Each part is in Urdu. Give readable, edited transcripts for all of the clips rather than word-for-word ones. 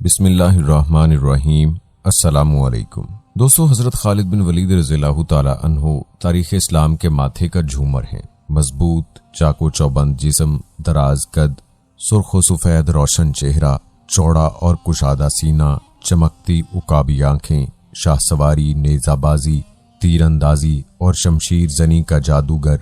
بسم اللہ الرحمن الرحیم۔ السلام علیکم دوستو، حضرت خالد بن ولید رضی اللہ تعالی عنہ تاریخ اسلام کے ماتھے کا جھومر ہیں۔ مضبوط چاقو چوبند جسم، دراز قد، سرخ و سفید روشن چہرہ، چوڑا اور کشادہ سینہ، چمکتی عقابی آنکھیں، شاہ سواری، نیزہ بازی، تیر اندازی اور شمشیر زنی کا جادوگر،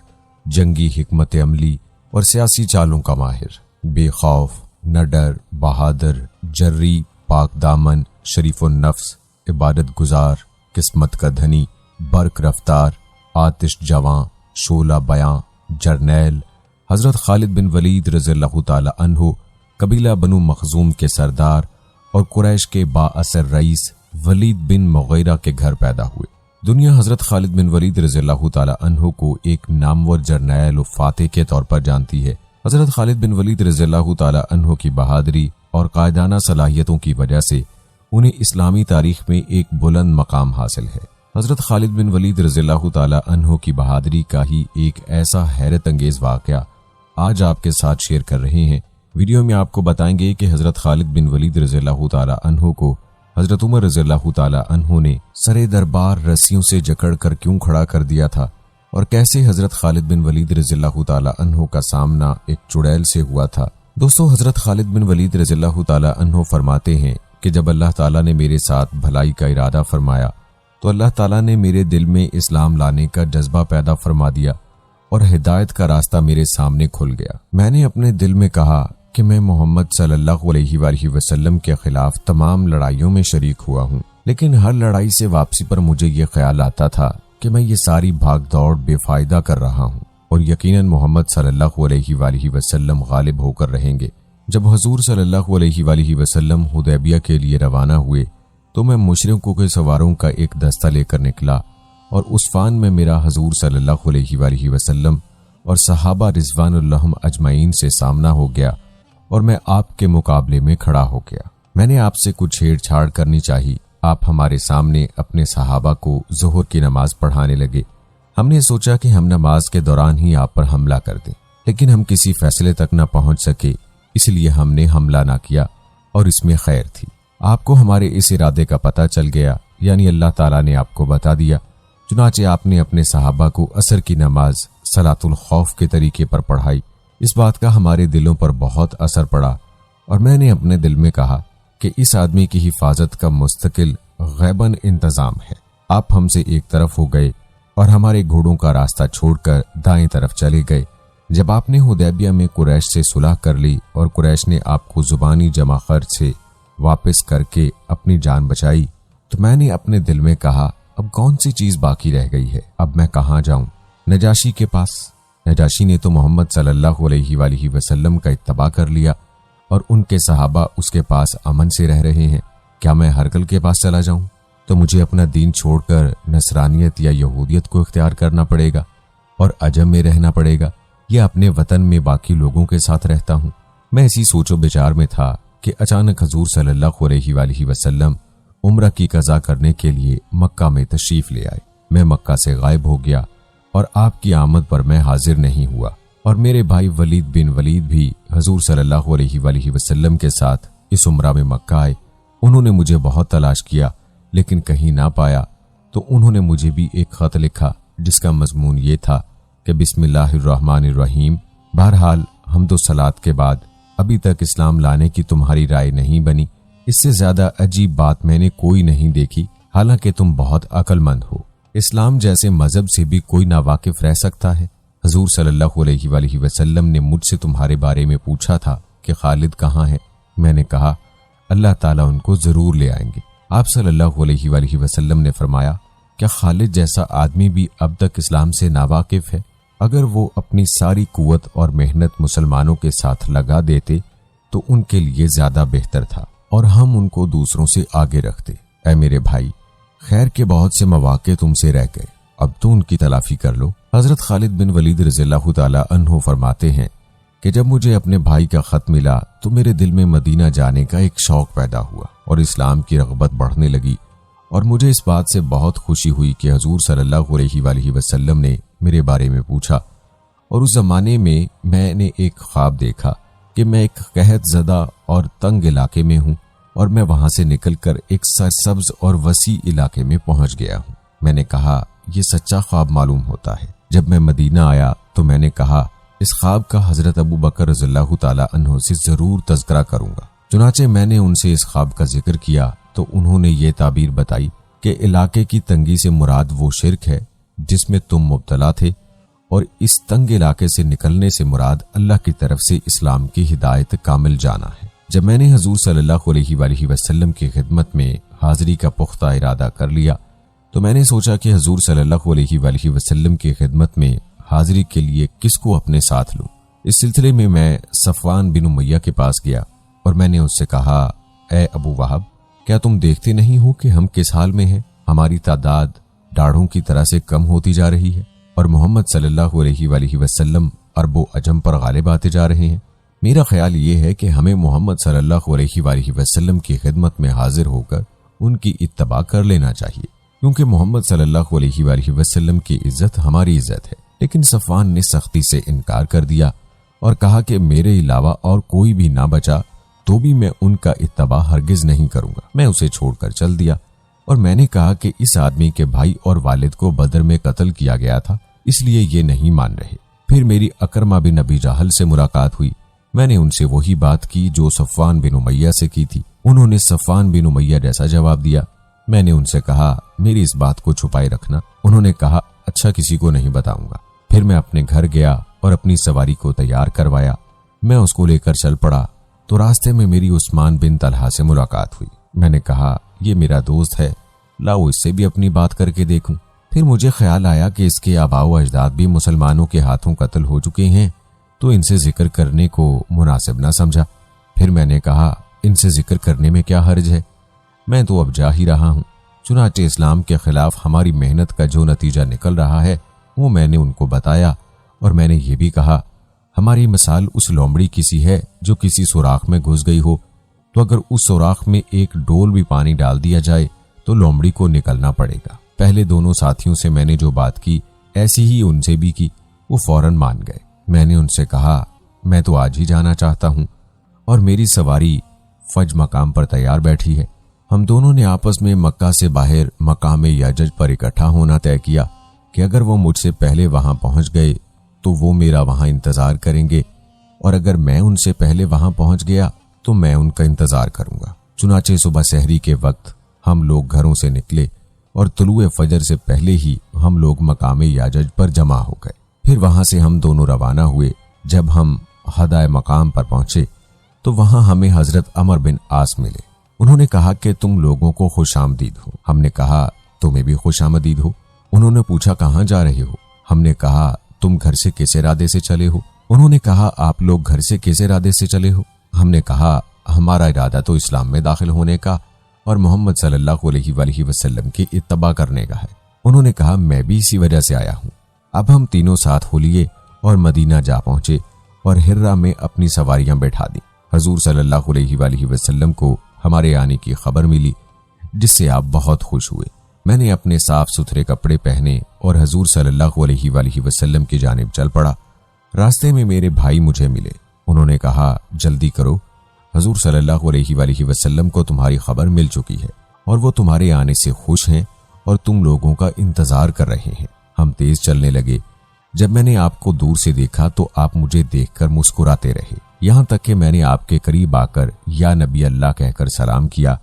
جنگی حکمت عملی اور سیاسی چالوں کا ماہر، بے خوف، نہ ڈر، بہادر، جری، پاک دامن، شریف النفس، عبادت گزار، قسمت کا دھنی، برق رفتار، آتش جواں، شعلہ بیاں، جرنیل حضرت خالد بن ولید رضی اللہ تعالی عنہ قبیلہ بنو مخزوم کے سردار اور قریش کے با اثر رئیس ولید بن مغیرہ کے گھر پیدا ہوئے۔ دنیا حضرت خالد بن ولید رضی اللہ تعالی عنہ کو ایک نامور جرنیل و فاتح کے طور پر جانتی ہے۔ حضرت خالد بن ولید رضی اللہ تعالی عنہ کی بہادری اور قائدانہ صلاحیتوں کی وجہ سے انہیں اسلامی تاریخ میں ایک بلند مقام حاصل ہے۔ حضرت خالد بن ولید رضی اللہ تعالی عنہ کی بہادری کا ہی ایک ایسا حیرت انگیز واقعہ آج آپ کے ساتھ شیئر کر رہے ہیں۔ ویڈیو میں آپ کو بتائیں گے کہ حضرت خالد بن ولید رضی اللہ تعالی عنہ کو حضرت عمر رضی اللہ تعالی عنہ نے سرے دربار رسیوں سے جکڑ کر کیوں کھڑا کر دیا تھا، اور کیسے حضرت خالد بن ولید رضی اللہ تعالی عنہ کا سامنا ایک چڑیل سے ہوا تھا۔ دوستو، حضرت خالد بن ولید رضی اللہ تعالی عنہ فرماتے ہیں کہ جب اللہ تعالیٰ نے میرے ساتھ بھلائی کا ارادہ فرمایا تو اللہ تعالیٰ نے میرے دل میں اسلام لانے کا جذبہ پیدا فرما دیا اور ہدایت کا راستہ میرے سامنے کھل گیا۔ میں نے اپنے دل میں کہا کہ میں محمد صلی اللہ علیہ وآلہ وسلم کے خلاف تمام لڑائیوں میں شریک ہوا ہوں، لیکن ہر لڑائی سے واپسی پر مجھے یہ خیال آتا تھا کہ میں یہ ساری بھاگ دوڑ بے فائدہ کر رہا ہوں اور یقیناً محمد صلی اللہ علیہ وآلہ وسلم غالب ہو کر رہیں گے۔ جب حضور صلی اللہ علیہ وآلہ وسلم حدیبیہ کے لیے روانہ ہوئے تو میں مشرکوں کے سواروں کا ایک دستہ لے کر نکلا اور عصفان میں میرا حضور صلی اللہ علیہ وآلہ وسلم اور صحابہ رضوان اللہ اجمعین سے سامنا ہو گیا اور میں آپ کے مقابلے میں کھڑا ہو گیا۔ میں نے آپ سے کچھ چھیڑ چھاڑ کرنی چاہی۔ آپ ہمارے سامنے اپنے صحابہ کو ظہر کی نماز پڑھانے لگے۔ ہم نے سوچا کہ ہم نماز کے دوران ہی آپ پر حملہ کر دیں، لیکن ہم کسی فیصلے تک نہ پہنچ سکے، اس لیے ہم نے حملہ نہ کیا اور اس میں خیر تھی۔ آپ کو ہمارے اس ارادے کا پتہ چل گیا، یعنی اللہ تعالیٰ نے آپ کو بتا دیا، چنانچہ آپ نے اپنے صحابہ کو عصر کی نماز صلاۃ الخوف کے طریقے پر پڑھائی۔ اس بات کا ہمارے دلوں پر بہت اثر پڑا اور میں نے اپنے دل میں کہا کہ اس آدمی کی حفاظت کا مستقل غیباً انتظام ہے۔ آپ ہم سے ایک طرف ہو گئے اور ہمارے گھوڑوں کا راستہ چھوڑ کر دائیں طرف چلے گئے۔ جب آپ نے حدیبیہ میں قریش سے صلح کر لی اور قریش نے آپ کو زبانی جمع خرچ سے واپس کر کے اپنی جان بچائی، تو میں نے اپنے دل میں کہا اب کون سی چیز باقی رہ گئی ہے، اب میں کہاں جاؤں؟ نجاشی کے پاس۔ نجاشی نے تو محمد صلی اللہ علیہ وآلہ وسلم کا اتباع کر لیا اور ان کے صحابہ اس کے پاس امن سے رہ رہے ہیں۔ کیا میں ہرقل کے پاس چلا جاؤں تو مجھے اپنا دین چھوڑ کر نصرانیت یا یہودیت کو اختیار کرنا پڑے گا اور عجم میں رہنا پڑے گا، یا اپنے وطن میں باقی لوگوں کے ساتھ رہتا ہوں؟ میں اسی سوچ و بچار میں تھا کہ اچانک حضور صلی اللہ علیہ وآلہ وسلم عمرہ کی قضا کرنے کے لیے مکہ میں تشریف لے آئے۔ میں مکہ سے غائب ہو گیا اور آپ کی آمد پر میں حاضر نہیں ہوا، اور میرے بھائی ولید بن ولید بھی حضور صلی اللہ علیہ وآلہ وسلم کے ساتھ اس عمرہ میں مکہ آئے۔ انہوں نے مجھے بہت تلاش کیا لیکن کہیں نہ پایا، تو انہوں نے مجھے بھی ایک خط لکھا جس کا مضمون یہ تھا کہ بسم اللہ الرحمن الرحیم، بہرحال حمد و صلات کے بعد ابھی تک اسلام لانے کی تمہاری رائے نہیں بنی۔ اس سے زیادہ عجیب بات میں نے کوئی نہیں دیکھی، حالانکہ تم بہت عقل مند ہو۔ اسلام جیسے مذہب سے بھی کوئی ناواقف رہ سکتا ہے؟ حضور صلی اللہ علیہ وآلہ وسلم نے مجھ سے تمہارے بارے میں پوچھا تھا کہ خالد کہاں ہے؟ میں نے کہا اللہ تعالیٰ ان کو ضرور لے آئیں گے۔ آپ صلی اللہ علیہ وآلہ وسلم نے فرمایا کیا خالد جیسا آدمی بھی اب تک اسلام سے ناواقف ہے؟ اگر وہ اپنی ساری قوت اور محنت مسلمانوں کے ساتھ لگا دیتے تو ان کے لیے زیادہ بہتر تھا، اور ہم ان کو دوسروں سے آگے رکھتے۔ اے میرے بھائی، خیر کے بہت سے مواقع تم سے رہ گئے، اب تو ان کی تلافی کر لو۔ حضرت خالد بن ولید رضی اللہ تعالی عنہ فرماتے ہیں کہ جب مجھے اپنے بھائی کا خط ملا تو میرے دل میں مدینہ جانے کا ایک شوق پیدا ہوا اور اسلام کی رغبت بڑھنے لگی، اور مجھے اس بات سے بہت خوشی ہوئی کہ حضور صلی اللہ علیہ وآلہ وسلم نے میرے بارے میں پوچھا۔ اور اس زمانے میں نے ایک خواب دیکھا کہ میں ایک قحط زدہ اور تنگ علاقے میں ہوں اور میں وہاں سے نکل کر ایک سرسبز اور وسیع علاقے میں پہنچ گیا ہوں۔ میں نے کہا یہ سچا خواب معلوم ہوتا ہے۔ جب میں مدینہ آیا تو میں نے کہا اس خواب کا حضرت ابو بکر رضی اللہ تعالی عنہ سے ضرور تذکرہ کروں گا۔ چنانچہ میں نے ان سے اس خواب کا ذکر کیا تو انہوں نے یہ تعبیر بتائی کہ علاقے کی تنگی سے مراد وہ شرک ہے جس میں تم مبتلا تھے، اور اس تنگ علاقے سے نکلنے سے مراد اللہ کی طرف سے اسلام کی ہدایت کامل جانا ہے۔ جب میں نے حضور صلی اللہ علیہ وآلہ وسلم کی خدمت میں حاضری کا پختہ ارادہ کر لیا تو میں نے سوچا کہ حضور صلی اللہ علیہ وآلہ وسلم کی خدمت میں حاضری کے لیے کس کو اپنے ساتھ لوں۔ اس سلسلے میں میں صفوان بن امیہ کے پاس گیا اور میں نے اس سے کہا اے ابو وہب، کیا تم دیکھتے نہیں ہو کہ ہم کس حال میں ہیں؟ ہماری تعداد ڈاڑھوں کی طرح سے کم ہوتی جا رہی ہے اور محمد صلی اللہ علیہ وآلہ وسلم عرب و عجم پر غالب آتے جا رہے ہیں۔ میرا خیال یہ ہے کہ ہمیں محمد صلی اللہ علیہ وآلہ وسلم کی خدمت میں حاضر ہو کر ان کی اتباع کر لینا چاہیے، کیونکہ محمد صلی اللہ علیہ وآلہ وسلم کی عزت ہماری عزت ہے۔ لیکن صفوان نے سختی سے انکار کر دیا اور کہا کہ میرے علاوہ اور کوئی بھی نہ بچا تو بھی میں ان کا اتباع ہرگز نہیں کروں گا۔ میں اسے چھوڑ کر چل دیا اور میں نے کہا کہ اس آدمی کے بھائی اور والد کو بدر میں قتل کیا گیا تھا، اس لیے یہ نہیں مان رہے۔ پھر میری اکرمہ بن ابی جہل سے ملاقات ہوئی۔ میں نے ان سے وہی بات کی جو صفوان بن امیہ سے کی تھی۔ انہوں نے صفوان بن امیہ جیسا جواب دیا۔ میں نے ان سے کہا میری اس بات کو چھپائے رکھنا۔ انہوں نے کہا اچھا، کسی کو نہیں بتاؤں گا۔ پھر میں اپنے گھر گیا اور اپنی سواری کو تیار کروایا۔ میں اس کو لے کر چل پڑا تو راستے میں میری عثمان بن طلحہ سے ملاقات ہوئی۔ میں نے کہا یہ میرا دوست ہے، لاؤ اس سے بھی اپنی بات کر کے دیکھوں۔ پھر مجھے خیال آیا کہ اس کے آباء و اجداد بھی مسلمانوں کے ہاتھوں قتل ہو چکے ہیں تو ان سے ذکر کرنے کو مناسب نہ سمجھا۔ پھر میں نے کہا ان سے ذکر کرنے میں کیا حرج ہے، میں تو اب جا ہی رہا ہوں۔ چنانچہ اسلام کے خلاف ہماری محنت کا جو نتیجہ نکل رہا ہے وہ میں نے ان کو بتایا، اور میں نے یہ بھی کہا ہماری مثال اس لومڑی کی سی ہے جو کسی سوراخ میں گھس گئی ہو، تو اگر اس سوراخ میں ایک ڈول بھی پانی ڈال دیا جائے تو لومڑی کو نکلنا پڑے گا۔ پہلے دونوں ساتھیوں سے میں نے جو بات کی ایسی ہی ان سے بھی کی، وہ فوراً مان گئے۔ میں نے ان سے کہا میں تو آج ہی جانا چاہتا ہوں اور میری سواری فج مقام پر تیار بیٹھی ہے۔ ہم دونوں نے آپس میں مکہ سے باہر مقام یجج پر اکٹھا ہونا طے کیا کہ اگر وہ مجھ سے پہلے وہاں پہنچ گئے تو وہ میرا وہاں انتظار کریں گے، اور اگر میں ان سے پہلے وہاں پہنچ گیا تو میں ان کا انتظار کروں گا۔ چنانچہ صبح سحری کے وقت ہم لوگ گھروں سے نکلے اور طلوع فجر سے پہلے ہی ہم لوگ مقام یجج پر جمع ہو گئے۔ پھر وہاں سے ہم دونوں روانہ ہوئے۔ جب ہم ہدائے مقام پر پہنچے تو وہاں ہمیں حضرت عمر بن عاص ملے۔ انہوں نے کہا کہ تم لوگوں کو خوش آمدید ہو۔ ہم نے کہا تمہیں بھی خوش آمدید ہو۔ انہوں نے پوچھا کہاں جا رہے ہو؟ ہم نے کہا تم گھر سے کس ارادے سے چلے ہو؟ انہوں نے کہا آپ لوگ گھر سے کس ارادے سے چلے ہو؟ ہم نے کہا ہمارا ارادہ تو اسلام میں داخل ہونے کا اور محمد صلی اللہ علیہ وآلہ وسلم کی اتباع کرنے کا ہے۔ انہوں نے کہا میں بھی اسی وجہ سے آیا ہوں۔ اب ہم تینوں ساتھ ہو لیے اور مدینہ جا پہنچے اور ہرہ میں اپنی سواریاں بیٹھا دیں۔ حضور صلی اللہ علیہ وآلہ وسلم کو ہمارے آنے کی خبر ملی، جس سے آپ بہت خوش ہوئے۔ میں نے اپنے صاف ستھرے کپڑے پہنے اور حضور صلی اللہ علیہ وآلہ وسلم کی جانب چل پڑا۔ راستے میں میرے بھائی مجھے ملے۔ انہوں نے کہا جلدی کرو، حضور صلی اللہ علیہ وآلہ وسلم کو تمہاری خبر مل چکی ہے اور وہ تمہارے آنے سے خوش ہیں اور تم لوگوں کا انتظار کر رہے ہیں۔ ہم تیز چلنے لگے۔ جب میں نے آپ کو دور سے دیکھا تو آپ مجھے دیکھ کر مسکراتے رہے، یہاں تک کہ میں نے آپ کے قریب آ کر یا نبی اللہ کہہ کر سلام کیا۔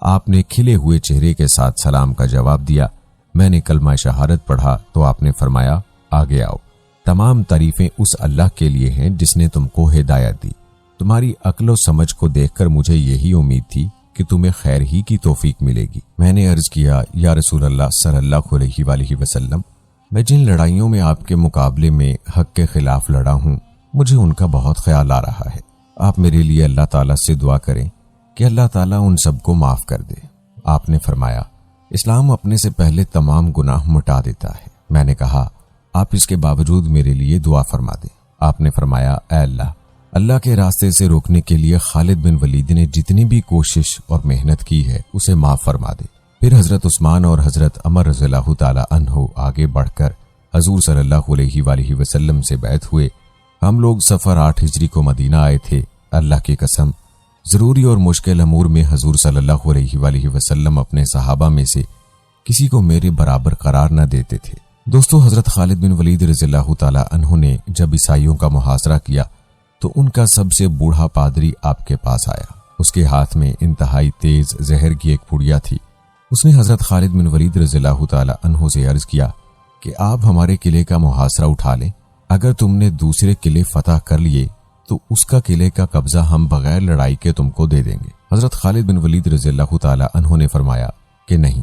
آپ نے کھلے ہوئے چہرے کے ساتھ سلام کا جواب دیا۔ میں نے کلمہ شہادت پڑھا تو آپ نے فرمایا آگے آؤ۔ تمام تعریفیں اس اللہ کے لیے ہیں جس نے تم کو ہدایت دی۔ تمہاری عقل و سمجھ کو دیکھ کر مجھے یہی امید تھی کہ تمہیں خیر ہی کی توفیق ملے گی۔ میں نے عرض کیا یا رسول اللہ صلی اللہ علیہ وآلہ وسلم، میں جن لڑائیوں میں آپ کے مقابلے میں حق کے خلاف لڑا ہوں مجھے ان کا بہت خیال آ رہا ہے۔ آپ میرے لیے اللہ تعالیٰ سے دعا کریں کہ اللہ تعالیٰ ان سب کو معاف کر دے۔ آپ نے فرمایا اسلام اپنے سے پہلے تمام گناہ مٹا دیتا ہے۔ میں نے کہا آپ اس کے باوجود میرے لیے دعا فرما دیں۔ آپ نے فرمایا اے اللہ کے راستے سے روکنے کے لیے خالد بن ولید نے جتنی بھی کوشش اور محنت کی ہے اسے معاف فرما دے۔ پھر حضرت عثمان اور حضرت عمر رضی اللہ تعالی عنہ آگے بڑھ کر حضور صلی اللہ علیہ وآلہ وسلم سے بیعت ہوئے۔ ہم لوگ سفر 8 ہجری کو مدینہ آئے تھے۔ اللہ کی قسم ضروری اور مشکل امور میں حضور صلی اللہ علیہ وآلہ وسلم اپنے صحابہ میں سے کسی کو میرے برابر قرار نہ دیتے تھے۔ دوستو، حضرت خالد بن ولید رضی اللہ تعالی عنہ نے جب عیسائیوں کا محاصرہ کیا تو ان کا سب سے بوڑھا پادری آپ کے پاس آیا۔ اس کے ہاتھ میں انتہائی تیز زہر کی ایک پڑیا تھی۔ اس نے حضرت خالد بن ولید رضی اللہ تعالی عنہ سے عرض کیا کہ آپ ہمارے قلعے کا محاصرہ اٹھا لیں، اگر تم نے دوسرے قلعے فتح کر لیے تو اس کا قلعے کا قبضہ ہم بغیر لڑائی کے تم کو دے دیں گے۔ حضرت خالد بن ولید رضی اللہ تعالی عنہ نے فرمایا کہ نہیں،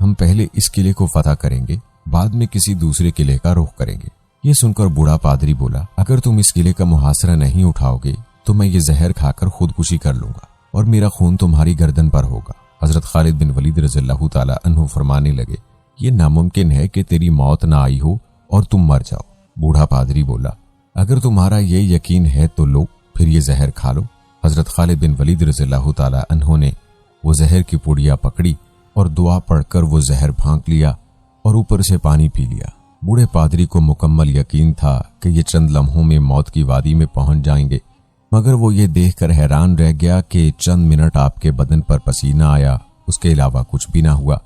ہم پہلے اس قلعے کو فتح کریں گے، بعد میں کسی دوسرے قلعے کا رخ کریں گے۔ یہ سن کر بوڑھا پادری بولا، اگر تم اس قلعے کا محاصرہ نہیں اٹھاؤ گے تو میں یہ زہر کھا کر خودکشی کر لوں گا اور میرا خون تمہاری گردن پر ہوگا۔ حضرت خالد بن ولید رضی اللہ تعالی عنہ فرمانے لگے، یہ ناممکن ہے کہ تیری موت نہ آئی ہو اور تم مر جاؤ۔ بوڑھا پادری بولا، اگر تمہارا یہ یقین ہے تو لو، پھر یہ زہر کھا لو۔ حضرت خالد بن ولید رضی اللہ تعالی عنہ نے وہ زہر کی پڑیا پکڑی اور دعا پڑھ کر وہ زہر پھانک لیا اور اوپر سے پانی پی لیا۔ بوڑھے پادری کو مکمل یقین تھا کہ یہ چند لمحوں میں موت کی وادی میں پہنچ جائیں گے، مگر وہ یہ دیکھ کر حیران رہ گیا کہ چند منٹ آپ کے بدن پر پسینہ آیا، اس کے علاوہ کچھ بھی نہ ہوا۔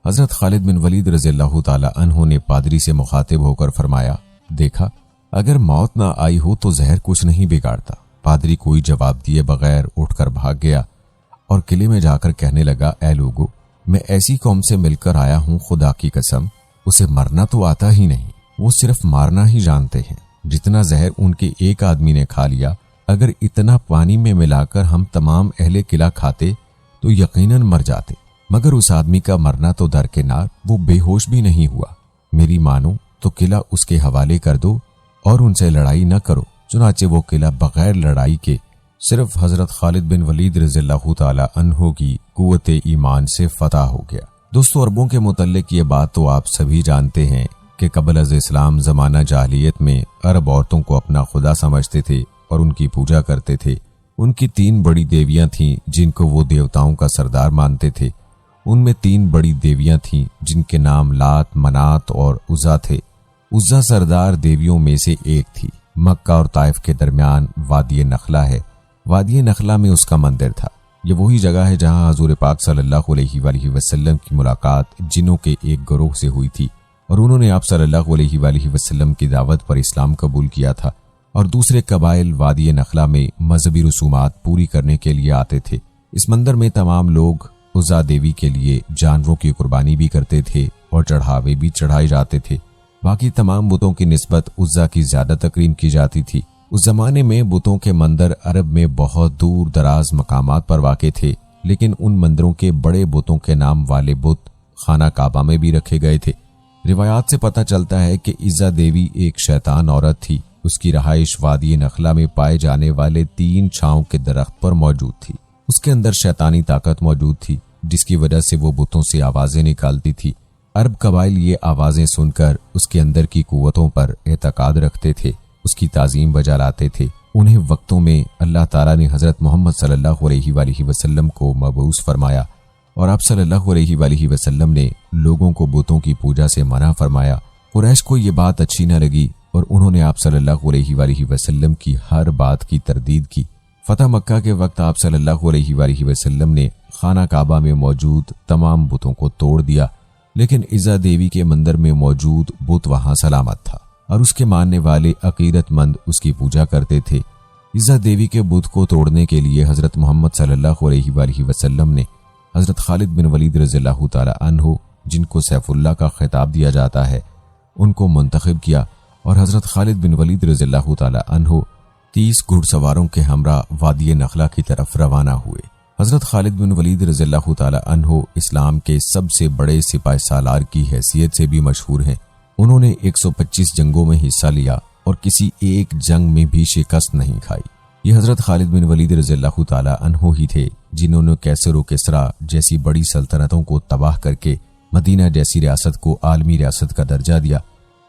حضرت خالد بن ولید رضی اللہ تعالی عنہ نے پادری سے مخاطب ہو کر فرمایا، دیکھا، اگر موت نہ آئی ہو تو زہر کچھ نہیں بگاڑتا۔ پادری کوئی جواب دیے بغیر اٹھ کر بھاگ گیا اور قلعے میں جا کر کہنے لگا، اے لوگو، میں ایسی قوم سے مل کر آیا ہوں، خدا کی قسم اسے مرنا تو آتا ہی نہیں، وہ صرف مارنا ہی جانتے ہیں۔ جتنا زہر ان کے ایک آدمی نے کھا لیا، اگر اتنا پانی میں ملا کر ہم تمام اہل قلعہ کھاتے تو یقیناً مر جاتے، مگر اس آدمی کا مرنا تو درکنار، وہ بے ہوش بھی نہیں ہوا۔ میری مانو تو قلعہ اس کے حوالے کر دو اور ان سے لڑائی نہ کرو۔ چنانچہ وہ قلعہ بغیر لڑائی کے صرف حضرت خالد بن ولید رضی اللہ تعالی عنہ کی قوت ایمان سے فتح ہو گیا۔ دوستو، عربوں کے متعلق یہ بات تو آپ سبھی جانتے ہیں کہ قبل از اسلام زمانہ جاہلیت میں عرب عورتوں کو اپنا خدا سمجھتے تھے اور ان کی پوجا کرتے تھے۔ ان کی 3 بڑی دیویاں تھیں جن کو وہ دیوتاؤں کا سردار مانتے تھے۔ ان میں 3 بڑی دیویاں تھیں جن کے نام لات، منات اور عزا تھے۔ عزا سردار دیویوں میں سے ایک تھی۔ مکہ اور طائف کے درمیان وادی نخلا ہے۔ وادی نخلا میں اس کا مندر تھا۔ یہ وہی جگہ ہے جہاں حضور پاک صلی اللہ علیہ وآلہ وسلم کی ملاقات جنوں کے ایک گروہ سے ہوئی تھی، اور انہوں نے آپ صلی اللہ علیہ وآلہ وسلم کی دعوت پر اسلام قبول کیا تھا، اور دوسرے قبائل وادی نخلا میں مذہبی رسومات پوری کرنے کے لیے آتے تھے۔ اس مندر میں تمام لوگ عزا دیوی کے لیے جانوروں کی قربانی بھی کرتے تھے اور چڑھاوے بھی چڑھائے جاتے تھے۔ باقی تمام بتوں کی نسبت عزا کی زیادہ تکریم کی جاتی تھی۔ اس زمانے میں بتوں کے مندر عرب میں بہت دور دراز مقامات پر واقع تھے، لیکن ان مندروں کے بڑے بتوں کے نام والے بت خانہ کعبہ میں بھی رکھے گئے تھے۔ روایات سے پتہ چلتا ہے کہ عزا دیوی ایک شیطان عورت تھی۔ اس کی رہائش وادی نخلا میں پائے جانے والے 3 چھاؤں کے درخت پر موجود تھی۔ اس کے اندر شیطانی طاقت موجود تھی، جس کی وجہ سے وہ بتوں سے آوازیں نکالتی تھی۔ عرب قبائل یہ آوازیں سن کر اس کے اندر کی قوتوں پر اعتقاد رکھتے تھے، اس کی تعظیم بجا لاتے تھے۔ انہیں وقتوں میں اللہ تعالیٰ نے حضرت محمد صلی اللہ علیہ وآلہ وسلم کو مبعوث فرمایا، اور آپ صلی اللہ علیہ وآلہ وسلم نے لوگوں کو بتوں کی پوجا سے منع فرمایا۔ قریش کو یہ بات اچھی نہ لگی اور انہوں نے آپ صلی اللہ علیہ وآلہ وسلم کی ہر بات کی تردید کی۔ فتح مکہ کے وقت آپ صلی اللہ علیہ وآلہ وسلم نے خانہ کعبہ میں موجود تمام بتوں کو توڑ دیا، لیکن عزا دیوی کے مندر میں موجود بت وہاں سلامت تھا، اور اس کے ماننے والے عقیدت مند اس کی پوجا کرتے تھے۔ عزا دیوی کے بت کو توڑنے کے لیے حضرت محمد صلی اللہ علیہ وآلہ وسلم نے حضرت خالد بن ولید رضی اللہ تعالی عنہ، جن کو سیف اللہ کا خطاب دیا جاتا ہے، ان کو منتخب کیا، اور حضرت خالد بن ولید رضی اللہ تعالی عنہ 30 گھڑ سواروں کے ہمراہ وادی نخلا کی طرف روانہ ہوئے۔ حضرت خالد بن ولید رضی اللہ تعالی عنہ اسلام کے سب سے بڑے سپاہ سالار کی حیثیت سے بھی مشہور ہیں۔ انہوں نے 125 جنگوں میں حصہ لیا اور کسی ایک جنگ میں بھی شکست نہیں کھائی۔ یہ حضرت خالد بن ولید رضی اللہ تعالی عنہ ہی تھے جنہوں نے کیسر و کسریٰ جیسی بڑی سلطنتوں کو تباہ کر کے مدینہ جیسی ریاست کو عالمی ریاست کا درجہ دیا۔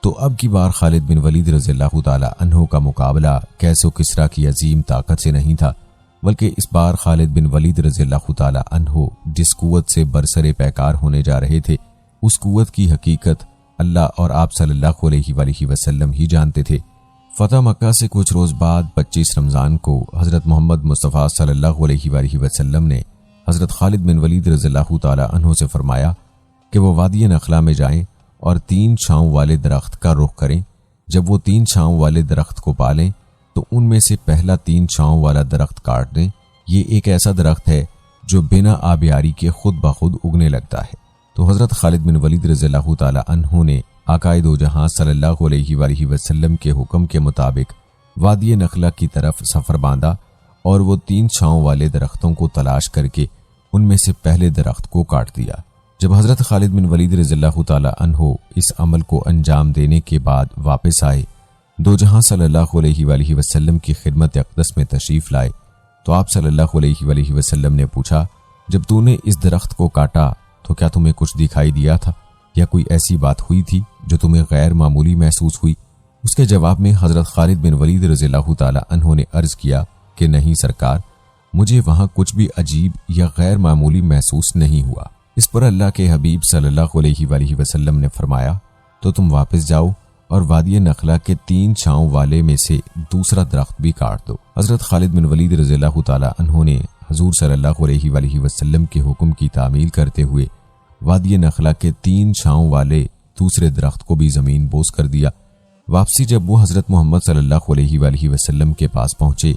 تو اب کی بار خالد بن ولید رضی اللہ تعالی عنہ کا مقابلہ کیسر و کسریٰ کی عظیم طاقت سے نہیں تھا، بلکہ اس بار خالد بن ولید رضی اللہ تعالی عنہ جس قوت سے برسر پیکار ہونے جا رہے تھے، اس قوت کی حقیقت اللہ اور آپ صلی اللہ علیہ وآلہ وسلم ہی جانتے تھے۔ فتح مکہ سے کچھ روز بعد 25 رمضان کو حضرت محمد مصطفیٰ صلی اللہ علیہ وآلہ وسلم نے حضرت خالد بن ولید رضی اللہ تعالی عنہ سے فرمایا کہ وہ وادی نخلا میں جائیں اور 3 چھاؤں والے درخت کا رخ کریں۔ جب وہ 3 چھاؤں والے درخت کو پالیں تو ان میں سے پہلا 3 چھاؤں والا درخت کاٹ دیں۔ یہ ایک ایسا درخت ہے جو بنا آبیاری کے خود بخود اگنے لگتا ہے۔ تو حضرت خالد بن ولید رضی اللہ تعالی عنہ نے آقا دو جہاں صلی اللہ علیہ وآلہ وسلم کے حکم کے مطابق وادی نخلا کی طرف سفر باندھا اور وہ 3 چھاؤں والے درختوں کو تلاش کر کے ان میں سے پہلے درخت کو کاٹ دیا۔ جب حضرت خالد بن ولید رضی اللہ تعالی عنہ اس عمل کو انجام دینے کے بعد واپس آئے، دو جہاں صلی اللہ علیہ وآلہ وسلم کی خدمت اقدس میں تشریف لائے تو آپ صلی اللہ علیہ وآلہ وسلم نے پوچھا، جب تو نے اس درخت کو کاٹا تو کیا تمہیں کچھ دکھائی دیا تھا یا کوئی ایسی بات ہوئی تھی جو تمہیں غیر معمولی محسوس ہوئی؟ اس کے جواب میں حضرت خالد بن ولید رضی اللہ تعالی عنہ نے عرض کیا کہ نہیں سرکار، مجھے وہاں کچھ بھی عجیب یا غیر معمولی محسوس نہیں ہوا۔ اس پر اللہ کے حبیب صلی اللہ علیہ وآلہ وسلم نے فرمایا، تو تم واپس جاؤ اور وادی نخلا کے 3 چھاؤں والے میں سے دوسرا درخت بھی کاٹ دو۔ حضرت خالد بن ولید رضی اللہ تعالی عنہ نے حضور صلی اللہ علیہ وآلہ وسلم کے حکم کی تعمیل کرتے ہوئے وادی نخلا کے 3 چھاؤں والے دوسرے درخت کو بھی زمین بوس کر دیا۔ واپسی جب وہ حضرت محمد صلی اللہ علیہ وآلہ وسلم کے پاس پہنچے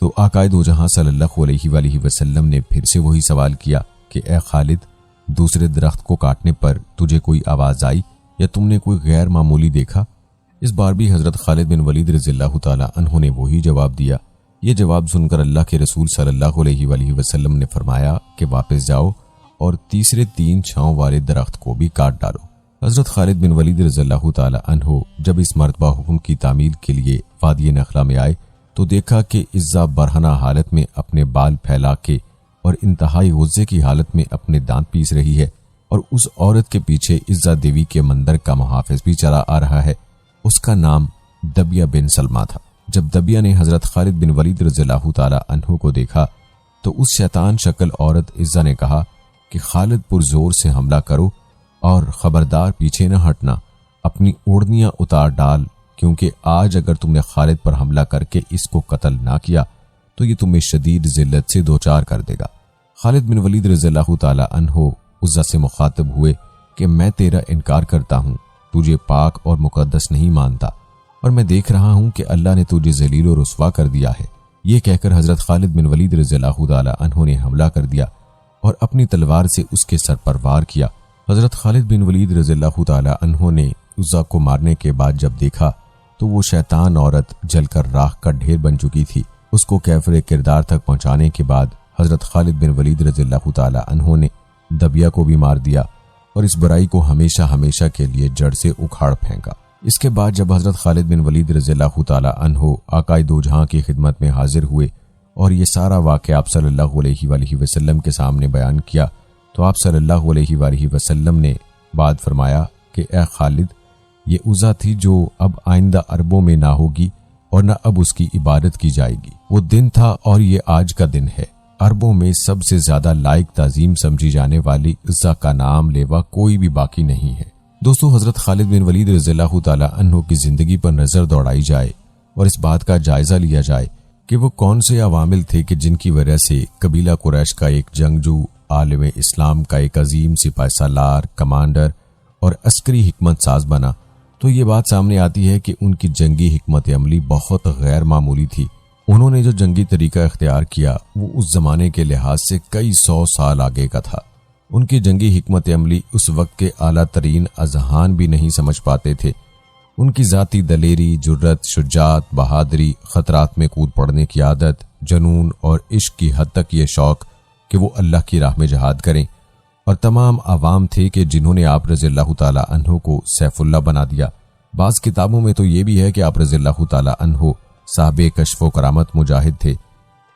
تو آقا دو جہاں صلی اللہ علیہ وآلہ وسلم نے پھر سے وہی سوال کیا کہ اے خالد، دوسرے درخت کو کاٹنے پر تجھے کوئی آواز آئی یا تم نے کوئی غیر معمولی دیکھا؟ اس بار بھی حضرت خالد بن ولید رضی اللہ تعالی عنہ نے وہی جواب دیا۔ یہ جواب سن کر اللہ کے رسول صلی اللہ علیہ وآلہ وسلم نے فرمایا کہ واپس جاؤ اور تیسرے 3 چھاؤں والے درخت کو بھی کاٹ ڈالو۔ حضرت خالد بن ولید رضی اللہ تعالی عنہ جب اس مرتبہ حکم کی تعمیل کے لیے وادی نخلا میں آئے تو دیکھا کہ عزا برہنہ حالت میں اپنے بال پھیلا کے اور انتہائی غصے کی حالت میں اپنے دانت پیس رہی ہے، اور اس عورت کے پیچھے عزا دیوی کے مندر کا محافظ بھی چلا آ رہا ہے۔ اس کا نام دبیہ بن سلمہ تھا۔ جب دبیہ نے حضرت خالد بن ولید رضی اللہ تعالی عنہ کو دیکھا تو اس شیطان شکل عورت عزا نے کہا کہ خالد پر زور سے حملہ کرو اور خبردار پیچھے نہ ہٹنا، اپنی اوڑھنیاں اتار ڈال، کیونکہ آج اگر تم نے خالد پر حملہ کر کے اس کو قتل نہ کیا تو یہ تمہیں شدید ذلت سے دوچار کر دے گا۔ خالد بن ولید رضی اللہ تعالی عنہ عزا سے مخاطب ہوئے کہ میں تیرا انکار کرتا ہوں، تجھے پاک اور مقدس نہیں مانتا، اور میں دیکھ رہا ہوں کہ اللہ نے تجھے ذلیل و رسوا کر دیا ہے۔ یہ کہہ کر حضرت خالد بن ولید رضی اللہ تعالی عنہ نے حملہ کر دیا اور اپنی تلوار سے اس کے سر پر وار کیا۔ حضرت خالد بن ولید رضی اللہ تعالی عنہ نے عزا کو مارنے کے بعد جب دیکھا تو وہ شیطان عورت جل کر راکھ کا ڈھیر بن چکی تھی۔ اس کو کیفر کردار تک پہنچانے کے بعد حضرت خالد بن ولید رضی اللہ تعالی عنہ نے دبیہ کو بھی مار دیا اور اس برائی کو ہمیشہ ہمیشہ کے لیے جڑ سے اکھاڑ پھینکا۔ اس کے بعد جب حضرت خالد بن ولید رضی اللہ تعالی عنہ آقا دو جہاں کی خدمت میں حاضر ہوئے اور یہ سارا واقعہ آپ صلی اللہ علیہ وآلہ وسلم کے سامنے بیان کیا تو آپ صلی اللہ علیہ وآلہ وسلم نے بعد فرمایا کہ اے خالد، یہ عزا تھی جو اب آئندہ عربوں میں نہ ہوگی اور نہ اب اس کی عبادت کی جائے گی۔ وہ دن تھا اور یہ آج کا دن ہے۔ عربوں میں سب سے زیادہ لائق تعظیم سمجھی جانے والی عزا کا نام لیوا کوئی بھی باقی نہیں ہے۔ دوستو، حضرت خالد بن ولید رضی اللہ تعالی عنہ کی زندگی پر نظر دوڑائی جائے اور اس بات کا جائزہ لیا جائے کہ وہ کون سے عوامل تھے کہ جن کی وجہ سے قبیلہ قریش کا ایک جنگجو، عالم اسلام کا ایک عظیم سپاہ سالار، کمانڈر اور عسکری حکمت ساز بنا، تو یہ بات سامنے آتی ہے کہ ان کی جنگی حکمت عملی بہت غیر معمولی تھی۔ انہوں نے جو جنگی طریقہ اختیار کیا وہ اس زمانے کے لحاظ سے کئی 100 سال آگے کا تھا۔ ان کی جنگی حکمت عملی اس وقت کے اعلیٰ ترین اذہان بھی نہیں سمجھ پاتے تھے۔ ان کی ذاتی دلیری، جرت، شجاعت، بہادری، خطرات میں کود پڑنے کی عادت، جنون اور عشق کی حد تک یہ شوق کہ وہ اللہ کی راہ میں جہاد کریں، اور تمام عوام تھے کہ جنہوں نے آپ رضی اللہ تعالی عنہ کو سیف اللہ بنا دیا۔ بعض کتابوں میں تو یہ بھی ہے کہ آپ رضی اللہ تعالی عنہ صاحب کشف و کرامت مجاہد تھے۔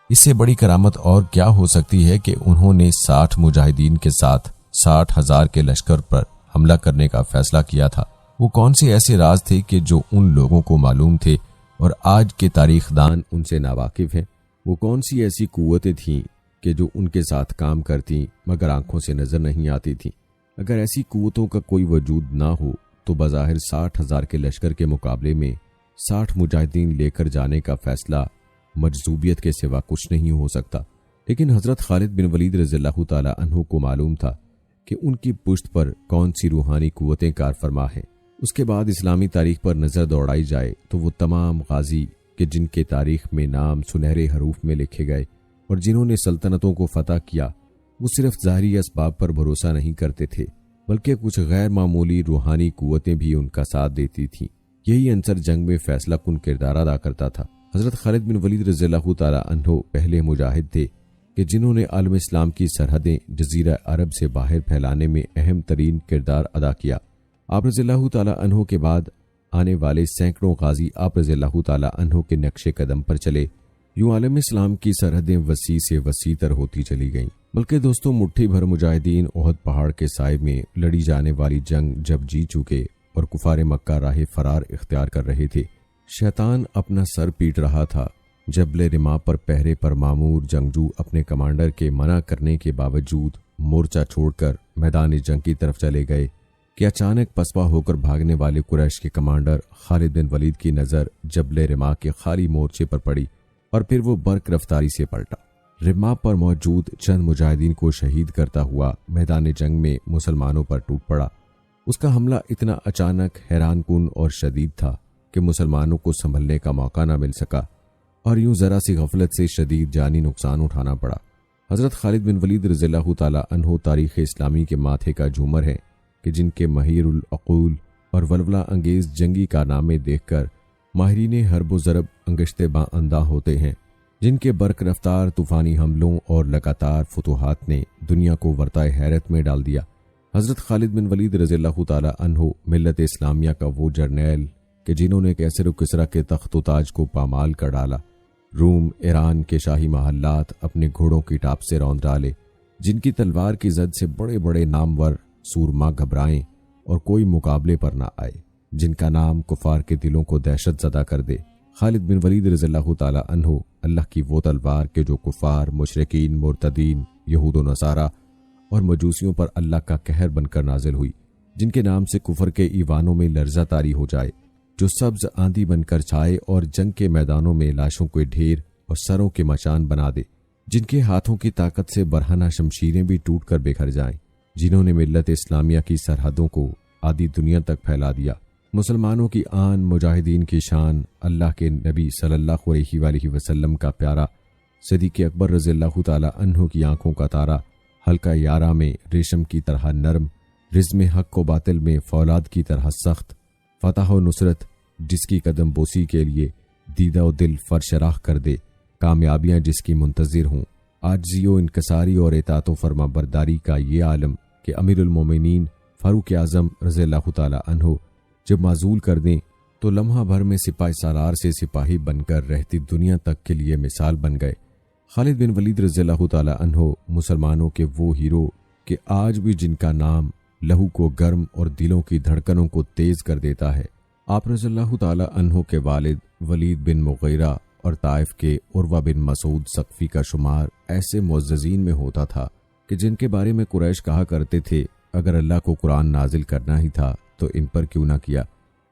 اس سے بڑی کرامت اور کیا ہو سکتی ہے کہ انہوں نے 60 مجاہدین کے ساتھ 60,000 کے لشکر پر حملہ کرنے کا فیصلہ کیا تھا۔ وہ کون سے ایسے راز تھے کہ جو ان لوگوں کو معلوم تھے اور آج کے تاریخ دان ان سے ناواقف ہیں؟ وہ کون سی ایسی قوتیں تھیں کہ جو ان کے ساتھ کام کرتی مگر آنکھوں سے نظر نہیں آتی تھیں؟ اگر ایسی قوتوں کا کوئی وجود نہ ہو تو بظاہر 60,000 کے لشکر کے مقابلے میں 60 مجاہدین لے کر جانے کا فیصلہ مجذوبیت کے سوا کچھ نہیں ہو سکتا، لیکن حضرت خالد بن ولید رضی اللہ تعالی عنہ کو معلوم تھا کہ ان کی پشت پر کون سی روحانی قوتیں کار فرما ہیں۔ اس کے بعد اسلامی تاریخ پر نظر دوڑائی جائے تو وہ تمام غازی کہ جن کے تاریخ میں نام سنہرے حروف میں لکھے گئے اور جنہوں نے سلطنتوں کو فتح کیا، وہ صرف ظاہری اسباب پر بھروسہ نہیں کرتے تھے، بلکہ کچھ غیر معمولی روحانی قوتیں بھی ان کا ساتھ دیتی تھیں۔ یہی عنصر جنگ میں فیصلہ کن کردار ادا کرتا تھا۔ حضرت خالد بن ولید رضی اللہ تعالی عنہ پہلے مجاہد تھے کہ جنہوں نے عالم اسلام کی سرحدیں جزیرہ عرب سے باہر پھیلانے میں اہم ترین کردار ادا کیا۔ آپ رضی اللہ تعالی عنہ کے بعد آنے والے سینکڑوں غازی آپ رضی اللہ تعالی عنہ کے نقش قدم پر چلے۔ یوں عالم اسلام کی سرحدیں وسیع سے وسیع تر ہوتی چلی گئیں۔ بلکہ دوستوں، مٹھی بھر مجاہدین احد پہاڑ کے سائے میں لڑی جانے والی جنگ جب جی چکے اور کفار مکہ راہ فرار اختیار کر رہے تھے، شیطان اپنا سر پیٹ رہا تھا۔ جبل رما پر پہرے پر معمور جنگجو اپنے کمانڈر کے منع کرنے کے باوجود مورچہ چھوڑ کر میدان جنگ کی طرف چلے گئے کہ اچانک پسپا ہو کر بھاگنے والے قریش کے کمانڈر خالد بن ولید کی نظر جبل رما کے خالی مورچے پر پڑی اور پھر وہ برق رفتاری سے پلٹا۔ رما پر موجود چند مجاہدین کو شہید کرتا ہوا میدان جنگ میں مسلمانوں پر ٹوٹ پڑا۔ اس کا حملہ اتنا اچانک، حیران کن اور شدید تھا کہ مسلمانوں کو سنبھلنے کا موقع نہ مل سکا اور یوں ذرا سی غفلت سے شدید جانی نقصان اٹھانا پڑا۔ حضرت خالد بن ولید رضی اللہ تعالی عنہ تاریخ اسلامی کے ماتھے کا جھومر ہے کہ جن کے مہیر العقول اور ولولہ انگیز جنگی کارنامے دیکھ کر ماہرین حرب و ضرب انگشتے باں انداز ہوتے ہیں، جن کے برق رفتار طوفانی حملوں اور لگاتار فتوحات نے دنیا کو ورطۂ حیرت میں ڈال دیا۔ حضرت خالد بن ولید رضی اللہ تعالی عنہ ملت اسلامیہ کا وہ جرنیل کہ جنہوں نے کیسر و کسرا کے تخت و تاج کو پامال کر ڈالا، روم ایران کے شاہی محلات اپنے گھوڑوں کی ٹاپ سے روند ڈالے، جن کی تلوار کی زد سے بڑے بڑے نامور سورما گھبرائیں اور کوئی مقابلے پر نہ آئے، جن کا نام کفار کے دلوں کو دہشت زدہ کر دے۔ خالد بن ولید رضی اللہ تعالی عنہ اللہ کی وہ تلوار کہ جو کفار، مشرکین، مرتدین، یہود و نصارہ اور مجوسیوں پر اللہ کا قہر بن کر نازل ہوئی، جن کے نام سے کفر کے ایوانوں میں لرزہ طاری ہو جائے، جو سبز آندھی بن کر چھائے اور جنگ کے میدانوں میں لاشوں کے ڈھیر اور سروں کے مچان بنا دے، جن کے ہاتھوں کی طاقت سے برہنہ شمشیریں بھی ٹوٹ کر بکھر جائیں، جنہوں نے ملت اسلامیہ کی سرحدوں کو آدھی دنیا تک پھیلا دیا، مسلمانوں کی آن، مجاہدین کی شان، اللہ کے نبی صلی اللہ علیہ وآلہ وسلم کا پیارا، صدیق اکبر رضی اللہ تعالی عنہ کی آنکھوں کا تارا، حلقہ یارہ میں ریشم کی طرح نرم، رزم حق و باطل میں فولاد کی طرح سخت، فتح و نصرت جس کی قدم بوسی کے لیے دیدہ و دل فرش راہ کر دے، کامیابیاں جس کی منتظر ہوں، عاجزی و انکساری اور اطاعت و فرما برداری کا یہ عالم کہ امیر المومنین فاروق اعظم رضی اللہ تعالی عنہ جب معزول کر دیں تو لمحہ بھر میں سپاہی سالار سے سپاہی بن کر رہتی دنیا تک کے لیے مثال بن گئے۔ خالد بن ولید رضی اللہ تعالی عنہ مسلمانوں کے وہ ہیرو کہ آج بھی جن کا نام لہو کو گرم اور دلوں کی دھڑکنوں کو تیز کر دیتا ہے۔ آپ رضی اللہ تعالی عنہ کے والد ولید بن مغیرہ اور طائف کے عروہ بن مسعود ثقفی کا شمار ایسے معززین میں ہوتا تھا کہ جن کے بارے میں قریش کہا کرتے تھے اگر اللہ کو قرآن نازل کرنا ہی تھا تو ان پر کیوں نہ کیا۔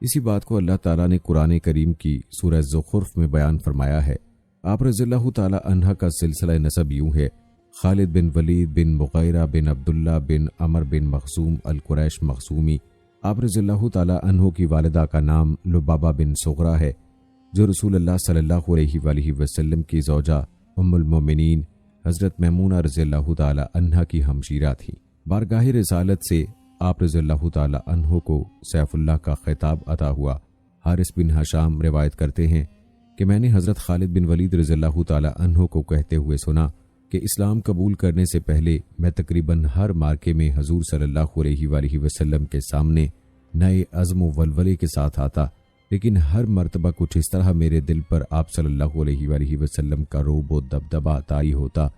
اسی بات کو اللہ تعالیٰ نے قرآن کریم کی سورہ زخرف میں بیان فرمایا ہے۔ آپ رضی اللہ تعالی عنہ کا سلسلہ نسب یوں ہے: خالد بن ولید بن مغیرہ بن عبداللہ بن عمر بن مخزوم القریش مخزومی۔ آپ رضی اللہ تعالی عنہ کی والدہ کا نام لبابہ بن صغرا ہے، جو رسول اللہ صلی اللہ علیہ وآلہ وسلم کی زوجہ ام المومنین حضرت میمونہ رضی اللہ تعالی عنہ کی ہمشیرہ تھی۔ بارگاہ رسالت سے آپ رضی اللہ تعالی عنہ کو سیف اللہ کا خطاب عطا ہوا۔ حارث بن حشام روایت کرتے ہیں کہ میں نے حضرت خالد بن ولید رضی اللہ تعالی عنہ کو کہتے ہوئے سنا کہ اسلام قبول کرنے سے پہلے میں تقریباً ہر مارکے میں حضور صلی اللہ علیہ وآلہ وسلم کے سامنے نئے عزم و ولولے کے ساتھ آتا، لیکن ہر مرتبہ کچھ اس طرح میرے دل پر آپ صلی اللہ علیہ وآلہ وسلم کا رعب و دبدبہ طاری ہوتا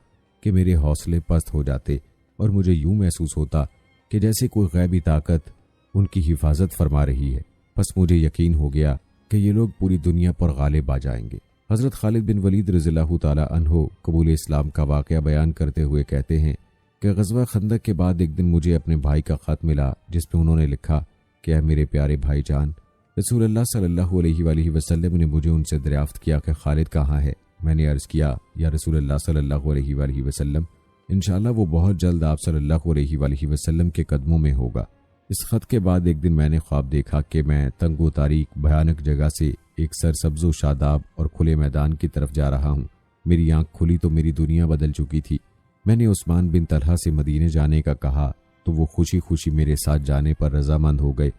کہ میرے حوصلے پست ہو جاتے اور مجھے یوں محسوس ہوتا کہ جیسے کوئی غیبی طاقت ان کی حفاظت فرما رہی ہے۔ بس مجھے یقین ہو گیا کہ یہ لوگ پوری دنیا پر غالب آ جائیں گے۔ حضرت خالد بن ولید رضی اللہ تعالی عنہ قبول اسلام کا واقعہ بیان کرتے ہوئے کہتے ہیں کہ غزوہ خندق کے بعد ایک دن مجھے اپنے بھائی کا خط ملا، جس میں انہوں نے لکھا کہ اے میرے پیارے بھائی جان، رسول اللہ صلی اللہ علیہ وآلہ وسلم نے مجھے ان سے دریافت کیا کہ خالد کہاں ہے؟ میں نے عرض کیا یا رسول اللہ صلی اللہ علیہ وآلہ وسلم، انشاءاللہ وہ بہت جلد آپ صلی اللہ علیہ وآلہ وسلم کے قدموں میں ہوگا۔ اس خط کے بعد ایک دن میں نے خواب دیکھا کہ میں تنگ و تاریک بھیانک جگہ سے ایک سرسبز و شاداب اور کھلے میدان کی طرف جا رہا ہوں۔ میری آنکھ کھلی تو میری دنیا بدل چکی تھی۔ میں نے عثمان بن طلحہ سے مدینے جانے کا کہا تو وہ خوشی خوشی میرے ساتھ جانے پر رضامند ہو گئے